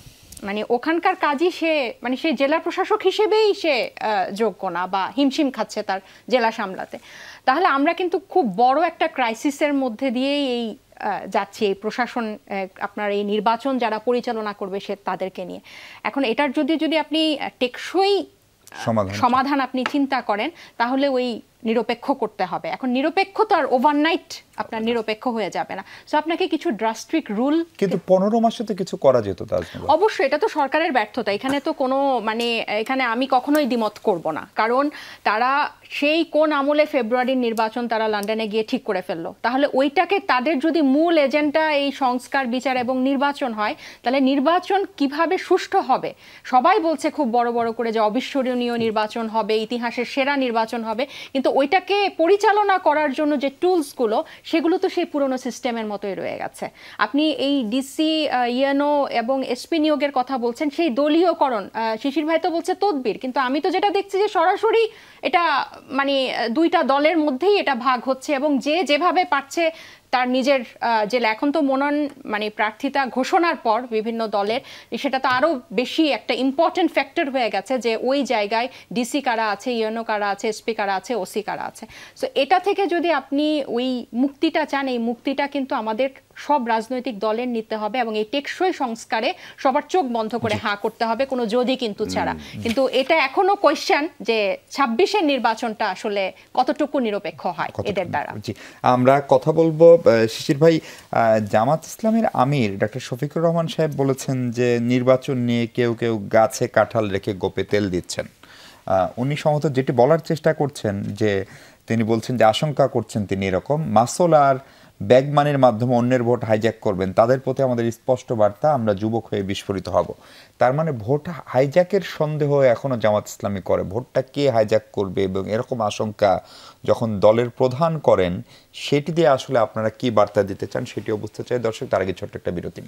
মানে ওখানকার কাজই সে মানে সে জেলা প্রশাসক হিসেবেই সে যোগ্য না বা হিমশিম খাচ্ছে তার জেলা সামলাতে। তাহলে আমরা কিন্তু খুব বড় একটা ক্রাইসিসের মধ্যে দিয়েই এই যাচ্ছি, এই প্রশাসন আপনার এই নির্বাচন যারা পরিচালনা করবে সে তাদেরকে নিয়ে। এখন এটার যদি আপনি টেকসই সমাধান আপনি চিন্তা করেন, তাহলে ওই নিরপেক্ষ করতে হবে। এখন নিরপেক্ষ তো আর ওভারনাইট আপনার নিরপেক্ষ হয়ে যাবে না, সো আপনাকে কিছু ড্রাস্টিক রুল। কিন্তু 15 মাসে তো কিছু করা যেত। অবশ্যই এটা তো সরকারের ব্যর্থতা, এখানে তো কোনো মানে এখানে আমি কখনোই দ্বিমত করব না, কারণ তারা সেই কোন আমলে ফেব্রুয়ারির নির্বাচন তারা লন্ডনে গিয়ে ঠিক করে ফেললো, তাহলে ওইটাকে তাদের যদি মূল এজেন্ডা এই সংস্কার বিচার এবং নির্বাচন হয়, তাহলে নির্বাচন কিভাবে সুষ্ঠু হবে। সবাই বলছে খুব বড় বড় করে যে অবিস্মরণীয় নির্বাচন হবে, ইতিহাসের সেরা নির্বাচন হবে, কিন্তু ওইটাকে পরিচালনা করার জন্য যে টুলসগুলো সেগুলো তো সেই পুরনো সিস্টেমের মতোই রয়ে গেছে। আপনি এই ডিসি, ইএনও এবং এসপি নিয়োগের কথা বলছেন, সেই দলীয়করণ, শিশির ভাই তো বলছে তদবির, কিন্তু আমি তো যেটা দেখছি যে সরাসরি এটা মানে দুইটা দলের মধ্যেই এটা ভাগ হচ্ছে, এবং যে যেভাবে পারছে তার নিজের যে এখন তো মনোনয়ন মানে প্রার্থিতা ঘোষণার পর বিভিন্ন দলের সেটা তো আরও বেশি একটা ইম্পর্টেন্ট ফ্যাক্টর হয়ে গেছে যে ওই জায়গায় ডিসি কারা আছে, ইউএনও কারা আছে, এসপি কারা আছে, ওসি কারা আছে। সো এটা থেকে যদি আপনি ওই মুক্তিটা চান, এই মুক্তিটা কিন্তু আমাদের সব রাজনৈতিক দলের নিতে হবে, এবং এই টেকসই সংস্কারে সবার চোখ বন্ধ করে হাঁ করতে হবে, কোনো যদি কিন্তু ছাড়া। কিন্তু এটা এখনো কোয়েশ্চেন যে 26-এর নির্বাচনটা আসলে কতটুকু নিরপেক্ষ হয় এদের দ্বারা। আমরা কথা বলবো শিশির ভাই। জামাত ইসলামের আমির ডক্টর শফিকুর রহমান সাহেব বলেছেন যে নির্বাচন নিয়ে কেউ কেউ গাছে কাঁঠাল রেখে গোপে তেল দিচ্ছেন। উনি সম্ভবত যেটি বলার চেষ্টা করছেন যে তিনি বলছেন যে আশঙ্কা করছেন তিনি এরকম মাসল আর ব্যাগমানির মাধ্যমে অন্যের ভোট হাইজ্যাক করবেন, তাদের প্রতি আমাদের স্পষ্ট বার্তা, আমরা যুবক হয়ে বিস্ফোরিত হব। তার মানে ভোট হাইজ্যাকের সন্দেহ এখনো জামাত ইসলামী করে, ভোটটা কে হাইজ্যাক করবে, এবং এরকম আশঙ্কা যখন দলের প্রধান করেন, সেটি দিয়ে আসলে আপনারা কি বার্তা দিতে চান সেটিও বুঝতে চাই দর্শক। তার আগে ছোট্ট একটা বিরতি।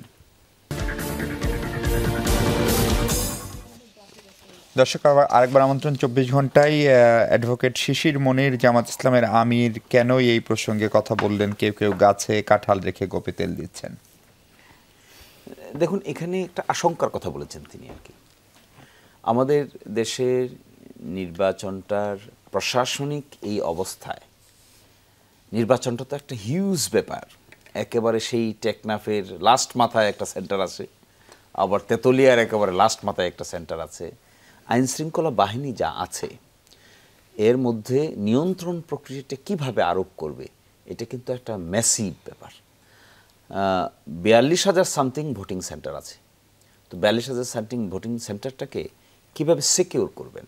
দর্শক আরেকবার আমন্ত্রণ 24 ঘন্টায়। অ্যাডভোকেট শিশির মনির, জামাত ইসলামের আমির, কেন এই প্রসঙ্গে কথা বললেন, কেউ কেউ গাছে কাঁঠাল রেখে গোপে তেল দিচ্ছেন? দেখুন, এখানে একটা আশঙ্কার কথা বলেছেন তিনি আর কি। আমাদের দেশের নির্বাচনটার প্রশাসনিক এই অবস্থায়, নির্বাচনটা তো একটা হিউজ ব্যাপার। একেবারে সেই টেকনাফের লাস্ট মাথায় একটা সেন্টার আছে, আবার তেতুলিয়ার একেবারে লাস্ট মাথায় একটা সেন্টার আছে। আইন শৃঙ্খলা বাহিনী যা আছে এর মধ্যে নিয়ন্ত্রণ প্রক্রিয়াটা কিভাবে আরোপ করবে, এটা কিন্তু একটা ম্যাসিভ ব্যাপার। 42,000 সামথিং ভোটিং সেন্টার আছে, তো 42,000 সামথিং ভোটিং সেন্টারটাকে কিভাবে সিকিউর করবেন,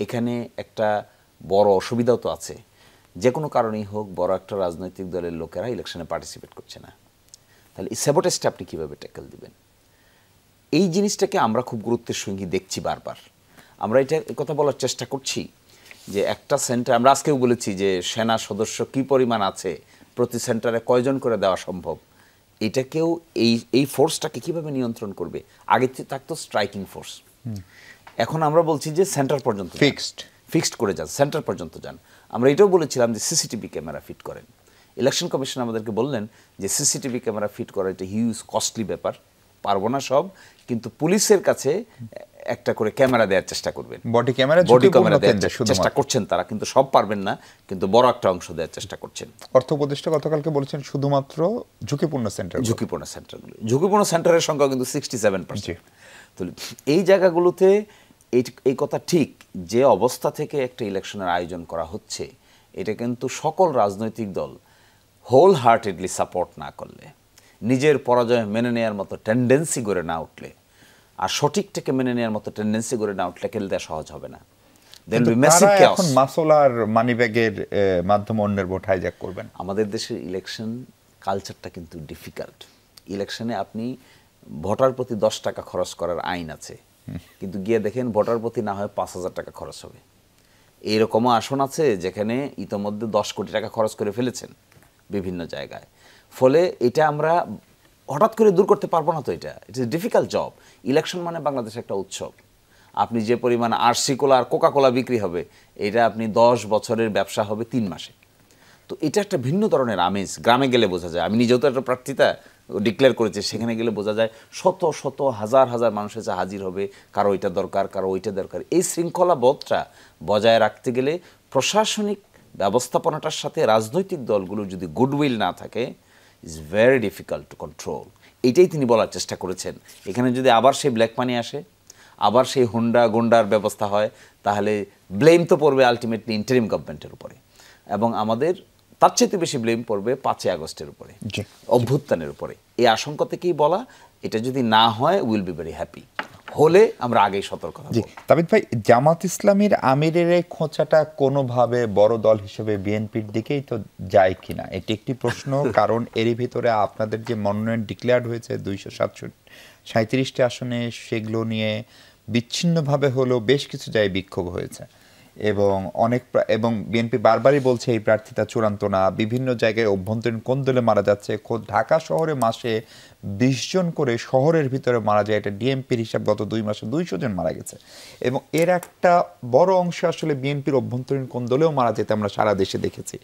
এখানে একটা বড় অসুবিধাও তো আছে। যে কোনো কারণেই হোক বড় একটা রাজনৈতিক দলের লোকেরা ইলেকশনে পার্টিসিপেট করছে না, তাহলে এই স্যাবোটেজটা আপনি কীভাবে ট্যাকেল দিবেন? এই জিনিসটাকে আমরা খুব গুরুত্বের সঙ্গে দেখছি বারবার। আমরা এটা কথা বলার চেষ্টা করছি যে একটা সেন্টার, আমরা আজকেও বলেছি যে সেনা সদস্য কী পরিমাণ আছে, প্রতি সেন্টারে কয়জন করে দেওয়া সম্ভব, এটাকেও এই ফোর্সটাকে কীভাবে নিয়ন্ত্রণ করবে। আগে থাকতো স্ট্রাইকিং ফোর্স, এখন আমরা বলছি যে সেন্টার পর্যন্ত ফিক্সড করে যান, সেন্টার পর্যন্ত যান। আমরা এটাও বলেছিলাম যে সিসিটিভি ক্যামেরা ফিট করেন। ইলেকশন কমিশন আমাদেরকে বললেন যে সিসিটিভি ক্যামেরা ফিট করা এটা হিউজ কস্টলি ব্যাপার, পারবো না সব, কিন্তু পুলিশের কাছে একটা করে ক্যামেরা দেওয়ার চেষ্টা করবেন, বডি ক্যামেরা দেওয়ার চেষ্টা করছেন তারা, কিন্তু সব পারবেন না, কিন্তু বড় একটা অংশ দেওয়ার চেষ্টা করছেন। অর্থ উপদেষ্টা গতকালকে বলেছেন শুধুমাত্র ঝুঁকিপূর্ণ সেন্টারগুলো, ঝুঁকিপূর্ণ সেন্টারের সংখ্যা কিন্তু 67%। তো এই জায়গাগুলোতে এই কথা ঠিক, যে অবস্থা থেকে একটা ইলেকশনের আয়োজন করা হচ্ছে, এটা কিন্তু সকল রাজনৈতিক দল হোল হার্টেডলি সাপোর্ট না করলে, নিজের পরাজয় মেনে নেওয়ার মতো টেন্ডেন্সি গড়ে না উঠলে, আর সঠিকটাকে মেনে নেওয়ার মতো টেন্ডেন্সি গড়ে না উঠলে খেলতে সহজ হবে না। এখন মাসলার মানিব্যাগের মাধ্যমে অন্যের ভোট হাইজ্যাক করবেন। আমাদের দেশের ইলেকশন কালচারটা কিন্তু ডিফিকাল্ট। ইলেকশনে আপনি ভোটার প্রতি 10 টাকা খরচ করার আইন আছে, কিন্তু গিয়ে দেখেন ভোটার প্রতি না হয় 5,000 টাকা খরচ হবে। এইরকমও আসন আছে যেখানে ইতোমধ্যে 10 কোটি টাকা খরচ করে ফেলেছেন বিভিন্ন জায়গায়। ফলে এটা আমরা হঠাৎ করে দূর করতে পারবো না, তো এটা it's a difficult job. Election মানে বাংলাদেশে একটা উৎসব। আপনি যে পরিমাণ আরসি কোলা আর কোকা কোলা বিক্রি হবে, এটা আপনি 10 বছরের ব্যবসা হবে 3 মাসে। তো এটা একটা ভিন্ন ধরনের আমেজ। গ্রামে গেলে বোঝা যায়, আমি নিজেও তো একটা প্রার্থিতা ডিক্লেয়ার করেছি, সেখানে গেলে বোঝা যায় শত শত হাজার হাজার মানুষ এসে হাজির হবে, কারো ওইটা দরকার, কারো ওইটা দরকার। এই শৃঙ্খলাবোধটা বজায় রাখতে গেলে প্রশাসনিক ব্যবস্থাপনাটার সাথে রাজনৈতিক দলগুলো যদি গুডউইল না থাকে, is very difficult to control. এইটাই তিনি বলার চেষ্টা করেছেন। এখানে যদি আবার সেই ব্ল্যাক মানি আসে, আবার সেই হুন্ডা গুন্ডার ব্যবস্থা হয়, তাহলে ব্লেম তো পড়বে আলটিমেটলি ইন্টারিম গভর্নমেন্টের উপরে, এবং আমাদের তার চাইতে বেশি ব্লেম পড়বে 5ই আগস্টের উপরে, অভ্যুত্থানের উপরে। এই আশঙ্কা থেকেই বলা, এটা যদি না হয় উইল বি ভেরি হ্যাপি, হলে আমরা আগেই সতর্ক থাকব। তাবিদ ভাই, জামাত ইসলামীর আমিরের এই খোঁচাটা কোনোভাবে বড় দল হিসেবে বিএনপির দিকেই তো যায় কিনা, এটি একটি প্রশ্ন। কারণ এরই ভিতরে আপনাদের যে মনোনয়ন ডিক্লেয়ার্ড হয়েছে 237টি আসনে, সেগুলো নিয়ে বিচ্ছিন্নভাবে হলেও বেশ কিছু জায়গায় বিক্ষোভ হয়েছে, এবং এবং বিএনপি বারবারই বলছে এই প্রার্থীতা চূড়ান্ত না। বিভিন্ন জায়গায় অভ্যন্তরীণ কোন্দলে মারা যাচ্ছে। খোদ ঢাকা শহরে মাসে 20 জন করে শহরের ভিতরে মারা যায়, এটা ডিএমপির হিসাব। গত 2 মাসে 200 জন মারা গেছে, এবং এর একটা বড় অংশ আসলে বিএনপির অভ্যন্তরীণ কোন্দলেও মারা যেতে আমরা সারা দেশে দেখেছি।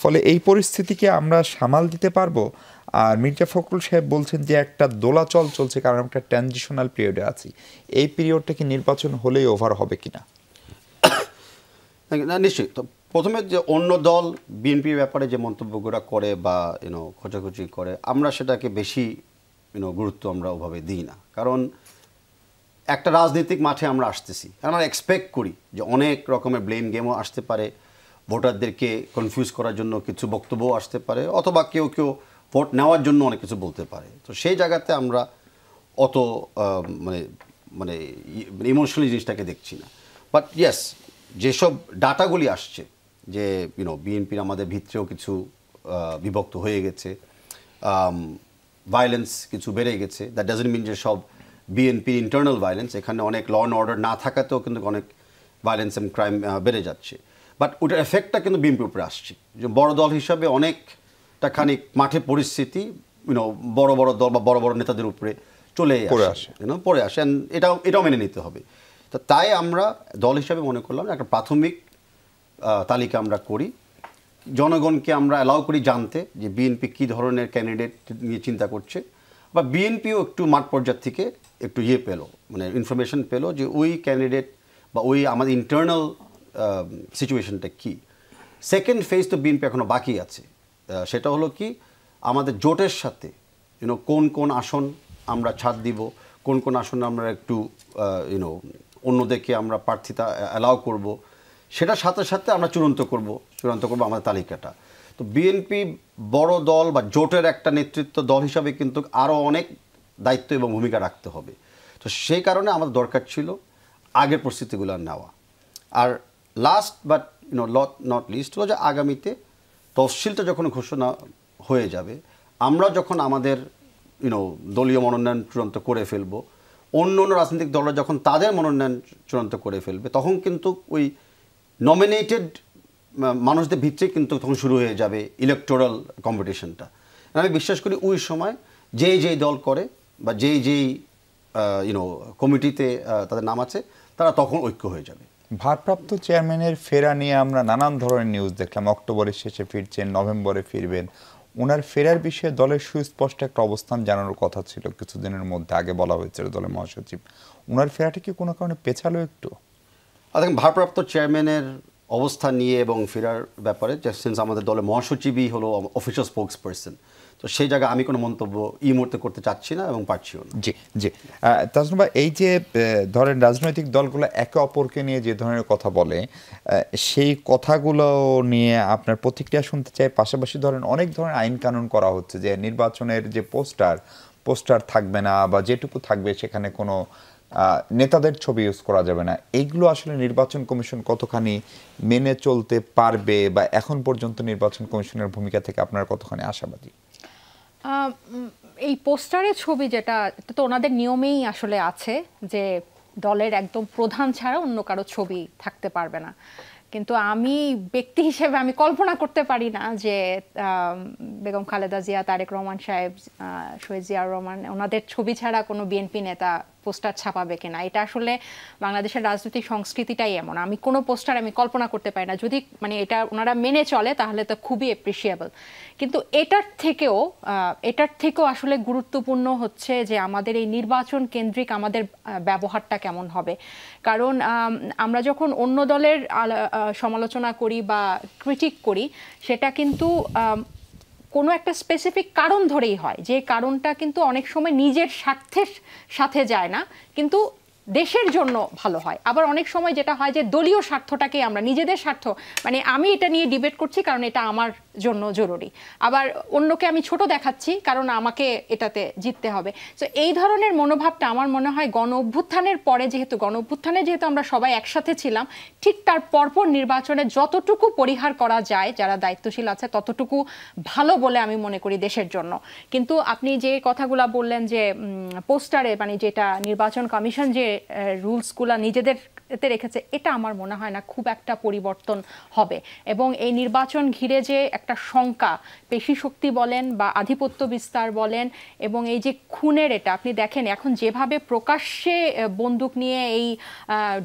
ফলে এই পরিস্থিতিকে আমরা সামাল দিতে পারবো? আর মির্জা ফখরুল সাহেব বলছেন যে একটা দোলাচল চলছে, কারণ একটা ট্রানজিশনাল পিরিয়ডে আছি, এই পিরিয়ডটা কি নির্বাচন হলেই ওভার হবে কিনা? না, নিশ্চয়ই। তো প্রথমে যে অন্য দল বিএনপির ব্যাপারে যে মন্তব্যগুলো করে বা খোঁচাখুচি করে, আমরা সেটাকে বেশি গুরুত্ব আমরা ওভাবে দিই না। কারণ একটা রাজনৈতিক মাঠে আমরা আসতেছি, আমরা এক্সপেক্ট করি যে অনেক রকমের ব্লেম গেমও আসতে পারে, ভোটারদেরকে কনফিউজ করার জন্য কিছু বক্তব্যও আসতে পারে, অথবা কেউ কেউ ভোট নেওয়ার জন্য অনেক কিছু বলতে পারে। তো সেই জায়গাতে আমরা অত মানে ইমোশনালি জিনিসটাকে দেখছি না। বাট ইয়েস, যেসব ডাটাগুলি আসছে যে বিএনপির আমাদের ভিতরেও কিছু বিভক্ত হয়ে গেছে, ভায়োলেন্স কিছু বেড়ে গেছে, দ্যাট ডাজন্ট মিন যে সব বিএনপির ইন্টারনাল ভায়োলেন্স, এখানে অনেক ল অ্যান্ড অর্ডার না থাকাতেও কিন্তু অনেক ভায়োলেন্স অ্যান্ড ক্রাইম বেড়ে যাচ্ছে। বাট ওটার এফেক্টটা কিন্তু বিএনপির উপরে আসছে। যে বড় দল হিসাবে অনেকটা খানিক মাঠে পরিস্থিতি বড় বড় দল বা বড় বড় নেতাদের উপরে চলে আসে, পড়ে আসে, এটাও মেনে নিতে হবে। তো তাই আমরা দল হিসাবে মনে করলাম একটা প্রাথমিক তালিকা আমরা করি, জনগণকে আমরা অ্যালাউ করি জানতে যে বিএনপি কী ধরনের ক্যান্ডিডেট নিয়ে চিন্তা করছে, বা বিএনপিও একটু মাঠ পর্যায় থেকে একটু পেলো, মানে ইনফরমেশন পেলো যে ওই ক্যান্ডিডেট বা ওই আমাদের ইন্টারনাল সিচুয়েশনটা কী। সেকেন্ড ফেজ তো বিএনপি এখনও বাকি আছে, সেটা হলো কি আমাদের জোটের সাথে কোন কোন আসন আমরা ছাড় দিব, কোন কোন আসনে আমরা একটু অন্যদেরকে আমরা প্রার্থিতা অ্যালাউ করব, সেটার সাথে সাথে আমরা চূড়ান্ত করব আমাদের তালিকাটা। তো বিএনপি বড় দল বা জোটের একটা নেতৃত্ব দল হিসাবে কিন্তু আরও অনেক দায়িত্ব এবং ভূমিকা রাখতে হবে। তো সেই কারণে আমাদের দরকার ছিল আগের পরিস্থিতিগুলো নেওয়া। আর লাস্ট বাট নট লিস্ট হলো যে আগামীতে তফসিলটা যখন ঘোষণা হয়ে যাবে, আমরা যখন আমাদের দলীয় মনোনয়ন চূড়ান্ত করে ফেলবো, অন্য অন্য রাজনৈতিক দলরা যখন তাদের মনোনয়ন চূড়ান্ত করে ফেলবে, তখন কিন্তু ওই নমিনেটেড মানুষদের ভিতরে কিন্তু তখন শুরু হয়ে যাবে ইলেকটোরাল কম্পিটিশনটা। আমি বিশ্বাস করি ওই সময় যেই দল করে বা যেই কমিটিতে তাদের নাম আছে, তারা তখন ঐক্য হয়ে যাবে। ভারপ্রাপ্ত চেয়ারম্যানের ফেরা নিয়ে আমরা নানান ধরনের নিউজ দেখলাম। অক্টোবরের শেষে ফিরছেন, নভেম্বরে ফিরবেন। ওনার ফেরার বিষয়ে দলের সুস্পষ্ট একটা অবস্থান জানানোর কথা ছিল কিছুদিনের মধ্যে, আগে বলা হয়েছিল দলের মহাসচিব। ওনার ফেরাটা কি কোনো কারণে পেছালো একটু? দেখুন, ভারপ্রাপ্ত চেয়ারম্যানের অবস্থান নিয়ে এবং ফেরার ব্যাপারে সিন্স আমাদের দলের মহাসচিবই হলো অফিসিয়াল স্পোকস পারসন, তো সেই জায়গায় আমি কোনো মন্তব্য এই মুহূর্তে করতে চাচ্ছি না এবং পারছিও না। জি জি, তাজনুল ভাই, এই যে ধরেন রাজনৈতিক দলগুলো একে অপরকে নিয়ে যে ধরনের কথা বলে, সেই কথাগুলো নিয়ে আপনার প্রতিক্রিয়া শুনতে চাই। পাশাপাশি ধরেন অনেক ধরনের আইন কানুন করা হচ্ছে যে নির্বাচনের যে পোস্টার থাকবে না, বা যেটুকু থাকবে সেখানে কোনো নেতাদের ছবি ইউজ করা যাবে না। এইগুলো আসলে নির্বাচন কমিশন কতখানি মেনে চলতে পারবে, বা এখন পর্যন্ত নির্বাচন কমিশনের ভূমিকা থেকে আপনারা কতখানি আশাবাদী? এই পোস্টারের ছবি যেটা তো ওনাদের নিয়মেই আসলে আছে যে দলের একদম প্রধান ছাড়া অন্য কারো ছবি থাকতে পারবে না। কিন্তু আমি ব্যক্তি হিসেবে আমি কল্পনা করতে পারি না যে বেগম খালেদা জিয়া, তারেক রহমান সাহেব, শহীদ জিয়াউর রহমান, ওনাদের ছবি ছাড়া কোনো বিএনপি নেতা পোস্টার ছাপাবে কিনা। এটা আসলে বাংলাদেশের রাজনৈতিক সংস্কৃতিটাই এমন। আমি কোনো পোস্টার আমি কল্পনা করতে পারি না। যদি মানে এটা ওনারা মেনে চলে তাহলে তো খুবই অ্যাপ্রিসিয়েবল। কিন্তু এটার থেকেও আসলে গুরুত্বপূর্ণ হচ্ছে যে আমাদের এই নির্বাচন কেন্দ্রিক আমাদের ব্যবহারটা কেমন হবে। কারণ আমরা যখন অন্য দলের সমালোচনা করি বা ক্রিটিক করি, সেটা কিন্তু কোনো একটা স্পেসিফিক কারণ ধরেই হয়, যে কারণটা কিন্তু অনেক সময় নিজের স্বার্থের সাথে যায় না, কিন্তু দেশের জন্য ভালো হয়। আবার অনেক সময় যেটা হয় যে দলীয় স্বার্থটাকে আমরা নিজেদের স্বার্থ, মানে আমি এটা নিয়ে ডিবেট করছি কারণ এটা আমার জন্য জরুরি, আবার অন্যকে আমি ছোট দেখাচ্ছি কারণ আমাকে এটাতে জিততে হবে। তো এই ধরনের মনোভাবটা আমার মনে হয় গণ অভ্যুত্থানের পরে, যেহেতু আমরা সবাই একসাথে ছিলাম, ঠিক তার পরপর নির্বাচনে যতটুকু পরিহার করা যায় যারা দায়িত্বশীল আছে ততটুকু ভালো বলে আমি মনে করি দেশের জন্য। কিন্তু আপনি যে কথাগুলো বললেন যে পোস্টারে, মানে যেটা নির্বাচন কমিশন যে রুলসগুলো নিজেদের এতে রেখেছে, এটা আমার মনে হয় না খুব একটা পরিবর্তন হবে। এবং এই নির্বাচন ঘিরে যে একটা শঙ্কা, পেশি শক্তি বলেন বা আধিপত্য বিস্তার বলেন, এবং এই যে খুনের, এটা আপনি দেখেন এখন যেভাবে প্রকাশ্যে বন্দুক নিয়ে এই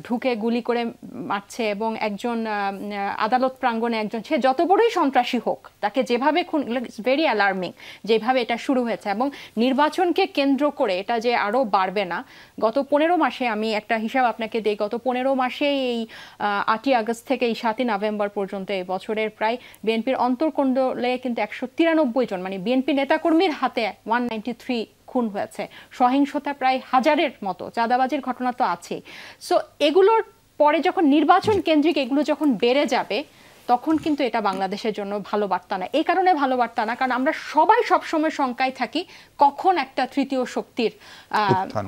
ঢুকে গুলি করে মারছে, এবং একজন আদালত প্রাঙ্গণে একজন, সে যত বড়ই সন্ত্রাসী হোক, তাকে যেভাবে খুন, ইটস ভেরি অ্যালার্মিং যেভাবে এটা শুরু হয়েছে। এবং নির্বাচনকে কেন্দ্র করে এটা যে আরও বাড়বে না, গত 15 মাসে, আমি একটা হিসাব আপনাকে দিই, গত 15 মাসে এই 8ই আগস্ট থেকে এই 7ই নভেম্বর পর্যন্ত এই বছরের প্রায় বিএনপির অন্তর্কণ্ডলে কিন্তু 193 জন, মানে বিএনপি নেতাকর্মীর হাতে 193 খুন হয়েছে, সহিংসতা প্রায় 1000-এর মতো, চাঁদাবাজির ঘটনা তো আছেই। সো এগুলোর পরে যখন নির্বাচন কেন্দ্রিক এগুলো যখন বেড়ে যাবে, তখন কিন্তু এটা বাংলাদেশের জন্য ভালো বার্তা না। এই কারণে ভালো বার্তা না কারণ আমরা সবাই সবসময় শঙ্কায় থাকি কখন একটা তৃতীয় শক্তির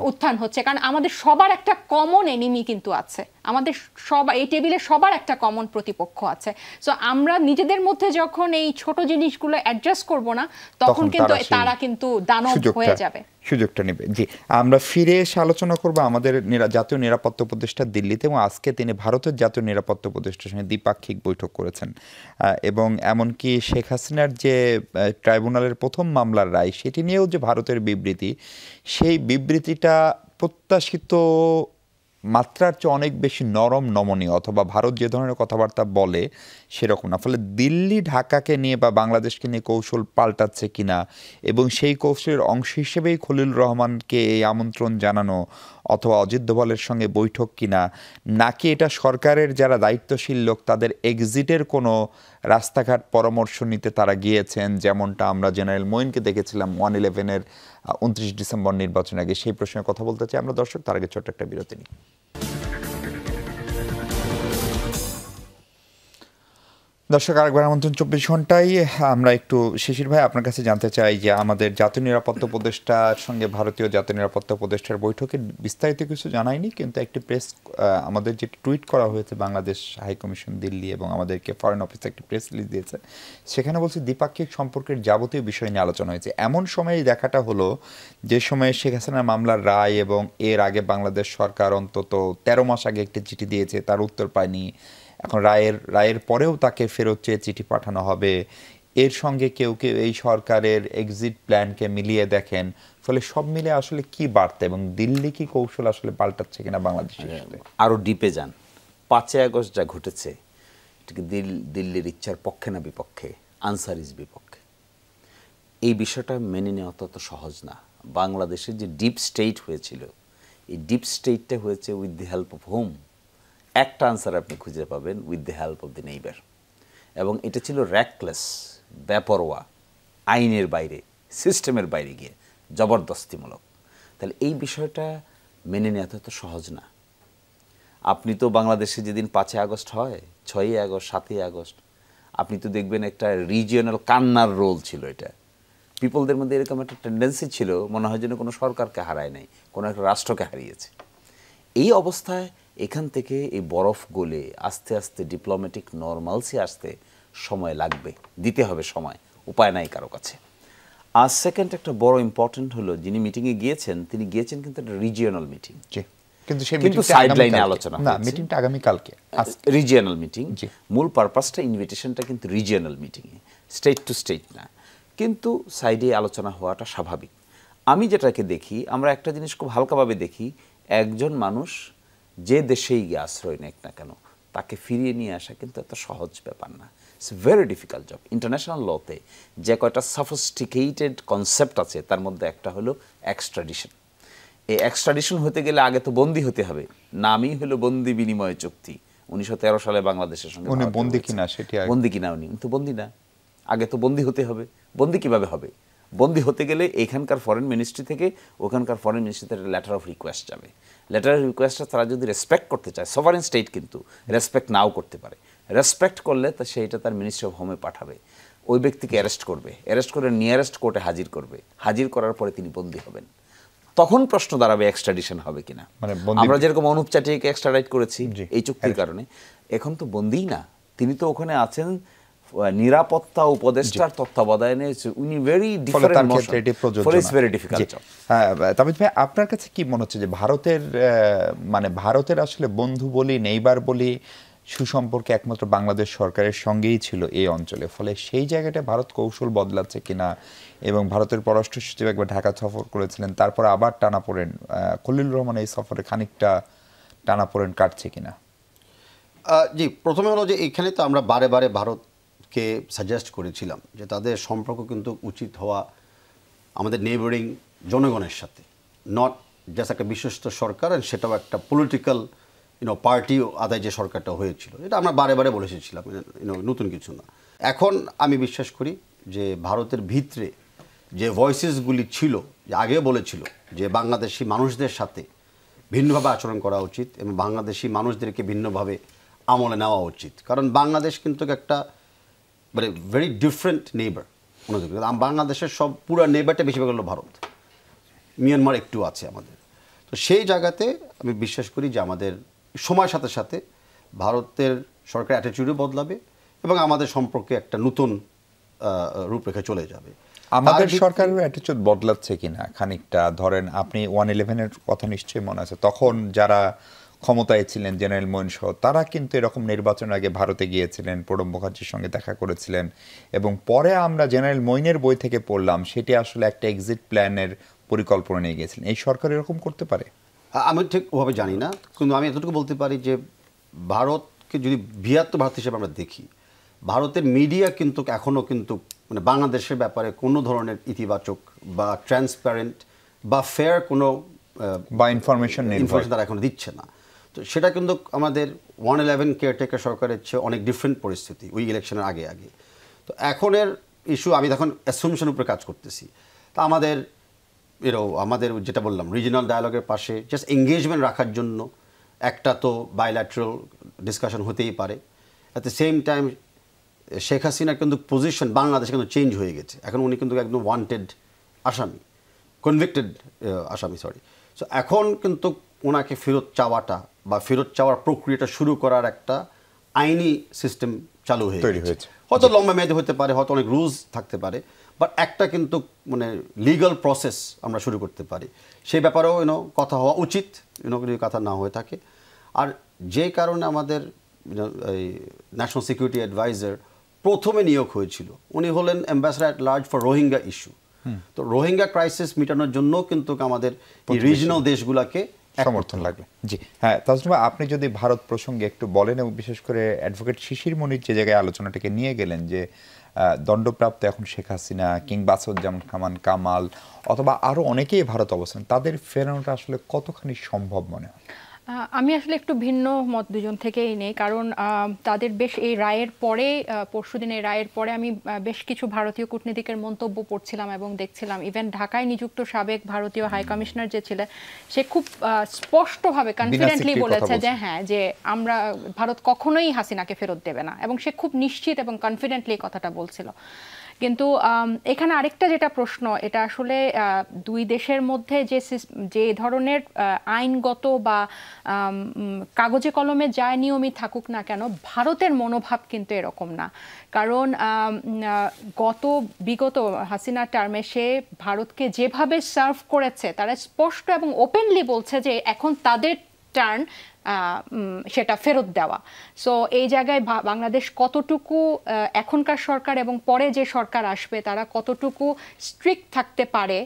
উত্থান হচ্ছে, কারণ আমাদের সবার একটা কমন এনিমি কিন্তু আছে, আমাদের সবাই এই টেবিলে সবার একটা কমন প্রতিপক্ষ আছে। সো আমরা নিজেদের মধ্যে যখন এই ছোট জিনিসগুলো অ্যাডজাস্ট করব না, তখন কিন্তু তারা কিন্তু দানব হয়ে যাবে, সুযোগটা নেবে। জি, আমরা ফিরে এসে আলোচনা করব আমাদের জাতীয় নিরাপত্তা উপদেষ্টা দিল্লিতে, এবং আজকে তিনি ভারতের জাতীয় নিরাপত্তা উপদেষ্টার সঙ্গে দ্বিপাক্ষিক বৈঠক করেছেন, এবং এমনকি শেখ হাসিনার যে ট্রাইব্যুনালের প্রথম মামলার রায়, সেটি নিয়েও যে ভারতের বিবৃতি, সেই বিবৃতিটা প্রত্যাশিত মাত্রার চেয়ে অনেক বেশি নরম নমনীয়, অথবা ভারত যে ধরনের কথাবার্তা বলে সেরকম না। ফলে দিল্লি ঢাকাকে নিয়ে বা বাংলাদেশকে নিয়ে কৌশল পাল্টাচ্ছে কিনা, এবং সেই কৌশলের অংশ হিসেবেই খলিলুর রহমানকে এই আমন্ত্রণ জানানো, অথবা অজিত দোভালের সঙ্গে বৈঠক কিনা, নাকি এটা সরকারের যারা দায়িত্বশীল লোক তাদের এক্সিটের কোনো রাস্তাঘাট পরামর্শ নিতে তারা গিয়েছেন, যেমনটা আমরা জেনারেল মঈনকে দেখেছিলাম 1/11-এর 29 ডিসেম্বর নির্বাচন আগে। সেই প্রসঙ্গে কথা বলতে চাই আমরা দর্শক, তার আগে ছোট্ট একটা বিরতি নিই। দর্শক, আরেকবার আমন্ত্রণ 24 ঘন্টায়। আমরা একটু শিশির ভাই আপনার কাছে জানতে চাই যে আমাদের জাতীয় নিরাপত্তা উপদেষ্টার সঙ্গে ভারতীয় জাতীয় নিরাপত্তা উপদেষ্টার বৈঠকে বিস্তারিত কিছু জানায়নি, কিন্তু একটি প্রেস, আমাদের যে টুইট করা হয়েছে বাংলাদেশ হাইকমিশন দিল্লি এবং আমাদেরকে ফরেন অফিস একটি প্রেস রিলিজ দিয়েছে, সেখানে বলছে দ্বিপাক্ষিক সম্পর্কের যাবতীয় বিষয় নিয়ে আলোচনা হয়েছে। এমন সময়ে দেখাটা হলো যে সময়ে শেখ হাসিনার মামলার রায় এবং এর আগে বাংলাদেশ সরকার অন্তত 13 মাস আগে একটি চিঠি দিয়েছে, তার উত্তর পায়নি। এখন রায়ের পরেও তাকে ফেরত চেয়ে চিঠি পাঠানো হবে। এর সঙ্গে কেউ কেউ এই সরকারের এক্সিট প্ল্যানকে মিলিয়ে দেখেন। ফলে সব মিলে আসলে কি বার্তা, এবং দিল্লি কি কৌশল আসলে পাল্টাচ্ছে কিনা বাংলাদেশের সাথে? আরও ডিপে যান। 5ই আগস্ট যা ঘটেছে, এটাকে দিল্লির ইচ্ছার পক্ষে না বিপক্ষে, আনসার ইজ বিপক্ষে। এই বিষয়টা মেনে নেওয়া তত সহজ না। বাংলাদেশের যে ডিপ স্টেট হয়েছিল, এই ডিপ স্টেটটা হয়েছে with the help of home. একটা আনসার আপনি খুঁজে পাবেন, with the help of the neighbour. এবং এটা ছিল র্যাকলেস, বেপরোয়া, আইনের বাইরে, সিস্টেমের বাইরে গিয়ে জবরদস্তিমূলক। তাহলে এই বিষয়টা মেনে নেওয়া তো সহজ না। আপনি তো বাংলাদেশে যেদিন 5ই আগস্ট হয়, 6ই আগস্ট, 7ই আগস্ট, আপনি তো দেখবেন একটা রিজিয়নাল কান্নার রোল ছিল। এটা পিপলদের মধ্যে এরকম একটা টেন্ডেন্সি ছিল, মনে হয় যেন কোনো সরকারকে হারায় নাই, কোনো একটা রাষ্ট্রকে হারিয়েছে। এই অবস্থায় এখান থেকে এই বরফ গলে আস্তে আস্তে ডিপ্লোম্যাটিক নর্মালসি আসতে সময় লাগবে, দিতে হবে সময়, উপায় নাই কারো কাছে। আর সেকেন্ড একটা বড় ইম্পর্টেন্ট হলো, যিনি মিটিংয়ে গিয়েছেন, তিনি গিয়েছেন কিন্তু একটা রিজিয়নাল মিটিং, কিন্তু সাইডলাইনে আলোচনা না, মিটিংটা আগামী কালকে, রিজিয়নাল মিটিং। মূল পারপাসটা, ইনভিটেশনটা কিন্তু রিজিয়নাল মিটিংয়ে, স্টেট টু স্টেট না, কিন্তু সাইডে আলোচনা হওয়াটা স্বাভাবিক। আমি যেটাকে দেখি, আমরা একটা জিনিস খুব হালকাভাবে দেখি, একজন মানুষ যে দেশেই গিয়ে আশ্রয় নেক না কেন, তাকে ফিরিয়ে নিয়ে আসা কিন্তু এত সহজ ব্যাপার না। It's very difficult job. International লতে যে কয়টা সফিস্টিকেটেড কনসেপ্ট আছে, তার মধ্যে একটা হলো এক্সট্রাডিশন। এই এক্সট্রাডিশন হতে গেলে আগে তো বন্দি হতে হবে, নামই হলো বন্দি বিনিময় চুক্তি। 1913 সালে বাংলাদেশের সঙ্গে বন্দি কিনা, উনি তো বন্দি না, আগে তো বন্দি হতে হবে। বন্দি কিভাবে হবে? বন্দী হতে গেলে এখানকার ফরেন মিনিস্ট্রি থেকে ওখানকার ফরেন মিনিস্ট্রিতে লেটার অফ রিকোয়েস্ট যাবে। লেটার অফ রিকোয়েস্টটা তারা যদি রেসপেক্ট করতে চায়, সভারেন স্টেট কিন্তু রেসপেক্ট নাও করতে পারে, রেসপেক্ট করলে তা সেইটা তার মিনিস্ট্রি অফ হোমে পাঠাবে, ওই ব্যক্তিকে অ্যারেস্ট করবে, অ্যারেস্ট করে নিয়ারেস্ট কোর্টে হাজির করবে, হাজির করার পরে তিনি বন্দী হবেন। তখন প্রশ্ন দাঁড়াবে এক্সট্রাডিশন হবে কিনা। আমরা যেরকম অনুপ চাটিয়াকে এক্সট্রাডাইট করেছি এই চুক্তির কারণে, এখন তো বন্দীই না, তিনি তো ওখানে আছেন নিরাপত্তা উপদেষ্টার তত্ত্বাবধানে, উনি very different motion, for it's very difficult job. Tabid ভাই, আপনার কাছে কি মনে হচ্ছে যে ভারতের আসলে বন্ধু বলি নেইবার বলি সুসম্পর্কে একমাত্র বাংলাদেশ সরকারের সঙ্গেই ছিল এই অঞ্চলে, ফলে সেই জায়গাটা ভারত কৌশল বদলাচ্ছে কিনা, এবং ভারতের পররাষ্ট্র সচিব একবার ঢাকা সফর করেছিলেন, তারপর আবার টানাপোড়েন, খলিলুর রহমান এই সফরে খানিকটা টানাপোড়েন কাটছে কিনা? জি, প্রথমে হলো যে এখানে তো আমরা বারে বারে ভারতকে সাজেস্ট করেছিলাম যে তাদের সম্পর্ক কিন্তু উচিত হওয়া আমাদের নেইবারিং জনগণের সাথে, নট জাস্ট একটা বিশ্বস্ত সরকার, সেটাও একটা পলিটিক্যাল পার্টি আদায় যে সরকারটা হয়েছিল, এটা আমরা বারে বারে বলে এসেছিলাম, নতুন কিছু না। এখন আমি বিশ্বাস করি যে ভারতের ভিতরে যে ভয়েসেসগুলি ছিল, যে আগেও বলেছিল যে বাংলাদেশি মানুষদের সাথে ভিন্নভাবে আচরণ করা উচিত এবং বাংলাদেশি মানুষদেরকে ভিন্নভাবে আমলে নেওয়া উচিত, কারণ বাংলাদেশ কিন্তু একটা মানে ভেরি ডিফারেন্ট নেইবার। বাংলাদেশের সব পুরো নেইবারটা বেশিরভাগ হলো ভারত, মিয়ানমার একটু আছে আমাদের। তো সেই জায়গাতে আমি বিশ্বাস করি যে আমাদের সময়ের সাথে সাথে ভারতের সরকার অ্যাটিটিউডও বদলাবে এবং আমাদের সম্পর্কে একটা নতুন রূপরেখা চলে যাবে। আমাদের সরকারের অ্যাটিটিউড বদলাচ্ছে কিনা খানিকটা, ধরেন আপনি 111-এর কথা নিশ্চয়ই মনে আছে, তখন যারা ক্ষমতায় ছিলেন জেনারেল মঈন সহ, তারা কিন্তু এরকম নির্বাচনের আগে ভারতে গিয়েছিলেন, প্রণব মুখার্জির সঙ্গে দেখা করেছিলেন, এবং পরে আমরা জেনারেল মঈনের বই থেকে পড়লাম সেটি আসলে একটা এক্সিট প্ল্যানের পরিকল্পনা নিয়ে গেছিলেন। এই সরকার এরকম করতে পারে? আমি ঠিক ওভাবে জানি না, কিন্তু আমি এতটুকু বলতে পারি যে ভারতকে যদি বৃহত্তর ভারত হিসেবে আমরা দেখি, ভারতের মিডিয়া কিন্তু এখনও কিন্তু মানে বাংলাদেশের ব্যাপারে কোনো ধরনের ইতিবাচক বা ট্রান্সপারেন্ট বা ফেয়ার কোনো বা ইনফরমেশন তারা এখন দিচ্ছে না। তো সেটা কিন্তু আমাদের 111 কেয়ারটেকার সরকারের চেয়ে অনেক ডিফারেন্ট পরিস্থিতি ওই ইলেকশনের আগে। তো এখনের ইস্যু, আমি তখন অ্যাসাম্পশন উপরে কাজ করতেছি, তা আমাদের যেটা বললাম রিজিনাল ডায়ালগের পাশে জাস্ট এঙ্গেজমেন্ট রাখার জন্য একটা তো বাইল্যাটারাল ডিসকাশন হতেই পারে। At the same time Sheikh হাসিনার কিন্তু পজিশন বাংলাদেশে কিন্তু চেঞ্জ হয়ে গেছে, এখন উনি কিন্তু একদম ওয়ান্টেড আসামি, কনভিক্টেড আসামি, সরি। সো এখন কিন্তু ওনাকে ফেরত চাওয়াটা বা ফেরত চাওয়ার প্রক্রিয়াটা শুরু করার একটা আইনি সিস্টেম চালু হয়ে গেছে। হয়তো লম্বা মেয়াদে হতে পারে, হয়তো অনেক রুলস থাকতে পারে, বাট একটা কিন্তু মানে লিগাল প্রসেস আমরা শুরু করতে পারি। সেই ব্যাপারেও কথা হওয়া উচিত, যদি কথা না হয়ে থাকে। আর যে কারণে আমাদের এই ন্যাশনাল সিকিউরিটি অ্যাডভাইজার প্রথমে নিয়োগ হয়েছিল, উনি হলেন ambassador at large for Rohingya issue. তো রোহিঙ্গা ক্রাইসিস মেটানোর জন্য কিন্তু আমাদের রিজিনাল দেশগুলোকে সমর্থন লাগবে। জি হ্যাঁ, তাসনিমা, আপনি যদি ভারত প্রসঙ্গে একটু বলেন, এবং বিশেষ করে অ্যাডভোকেট শিশির মনির যে জায়গায় আলোচনাটাকে নিয়ে গেলেন যে দণ্ডপ্রাপ্ত এখন শেখ হাসিনা কিংবা আসাদুজ্জামান কামাল অথবা আরও অনেকেই ভারত অবস্থান, তাদের ফেরানোটা আসলে কতখানি সম্ভব মনে হয়? আমি আসলে একটু ভিন্ন মত দুজন থেকেই নেই, কারণ তাদের বেশ এই রায়ের পরে, পরশুদিন এই রায়ের পরে আমি বেশ কিছু ভারতীয় কূটনীতিকের মন্তব্য পড়ছিলাম এবং দেখছিলাম, ইভেন ঢাকায় নিযুক্ত সাবেক ভারতীয় হাই কমিশনার যে ছিলেন, সে খুব স্পষ্টভাবে কনফিডেন্টলি বলেছে যে হ্যাঁ, যে আমরা ভারত কখনোই হাসিনাকে ফেরত দেবে না, এবং সে খুব নিশ্চিত এবং কনফিডেন্টলি কথাটা বলছিল। কিন্তু এখানে আরেকটা যেটা প্রশ্ন, এটা আসলে দুই দেশের মধ্যে যে ধরনের আইনগত বা কাগজে কলমে যা নিয়মই থাকুক না কেন, ভারতের মনোভাব কিন্তু এরকম না। কারণ বিগত হাসিনা টার্মে সে ভারতকে যেভাবে সার্ভ করেছে, তারা স্পষ্ট এবং ওপেনলি বলছে যে এখন তাদের টার্ন সেটা ফেরত দেওয়া। সো এই জায়গায় বাংলাদেশ কতটুকু, এখনকার সরকার এবং পরে যে সরকার আসবে, তারা কতটুকু স্ট্রিক্ট থাকতে পারে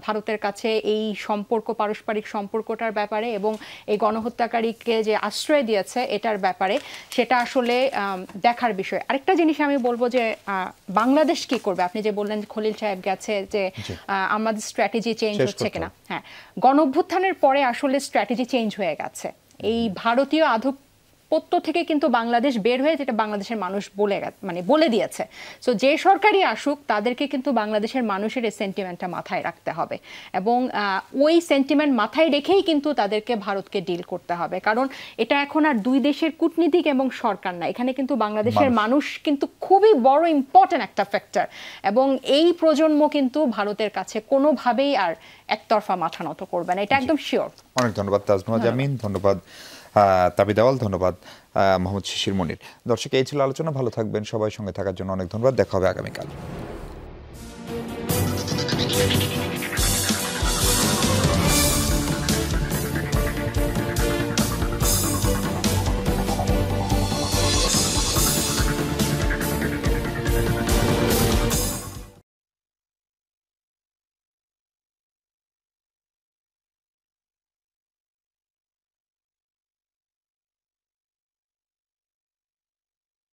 ভারতের কাছে এই সম্পর্ক, পারস্পরিক সম্পর্কটার ব্যাপারে, এবং এই গণহত্যাকারীকে যে আশ্রয় দিয়েছে এটার ব্যাপারে, সেটা আসলে দেখার বিষয়। আরেকটা জিনিস আমি বলবো যে বাংলাদেশ কি করবে, আপনি যে বললেন খলিল সাহেব গেছে, যে আমাদের স্ট্র্যাটেজি চেঞ্জ হচ্ছে কিনা। হ্যাঁ, গণঅভ্যুত্থানের পরে আসলে স্ট্র্যাটেজি চেঞ্জ হয়ে গেছে। এই ভারতীয় আধিপত্য নেপথ্য থেকে কিন্তু বাংলাদেশ বের হয়ে, যেটা বাংলাদেশের মানুষ বলে দিয়েছে। সো যে সরকারই আসুক তাদেরকে কিন্তু বাংলাদেশের মানুষের এই সেন্টিমেন্টটা মাথায় রাখতে হবে, এবং ওই সেন্টিমেন্ট মাথায় রেখেই কিন্তু তাদেরকে ভারতকে ডিল করতে হবে। কারণ এটা এখন আর দুই দেশের কূটনীতিক এবং সরকার না, এখানে কিন্তু বাংলাদেশের মানুষ কিন্তু খুবই বড় ইম্পর্টেন্ট একটা ফ্যাক্টর, এবং এই প্রজন্ম কিন্তু ভারতের কাছে কোনোভাবেই আর একতরফা মাথা নত করবে না, এটা একদম শিওর। অনেক ধন্যবাদ তাজনুহা জামিন, ধন্যবাদ তাবিদ আউয়াল, ধন্যবাদ মোহাম্মদ শিশির মনির। দর্শক, এই ছিল আলোচনা। ভালো থাকবেন সবাই, সঙ্গে থাকার জন্য অনেক ধন্যবাদ। দেখা হবে আগামীকাল।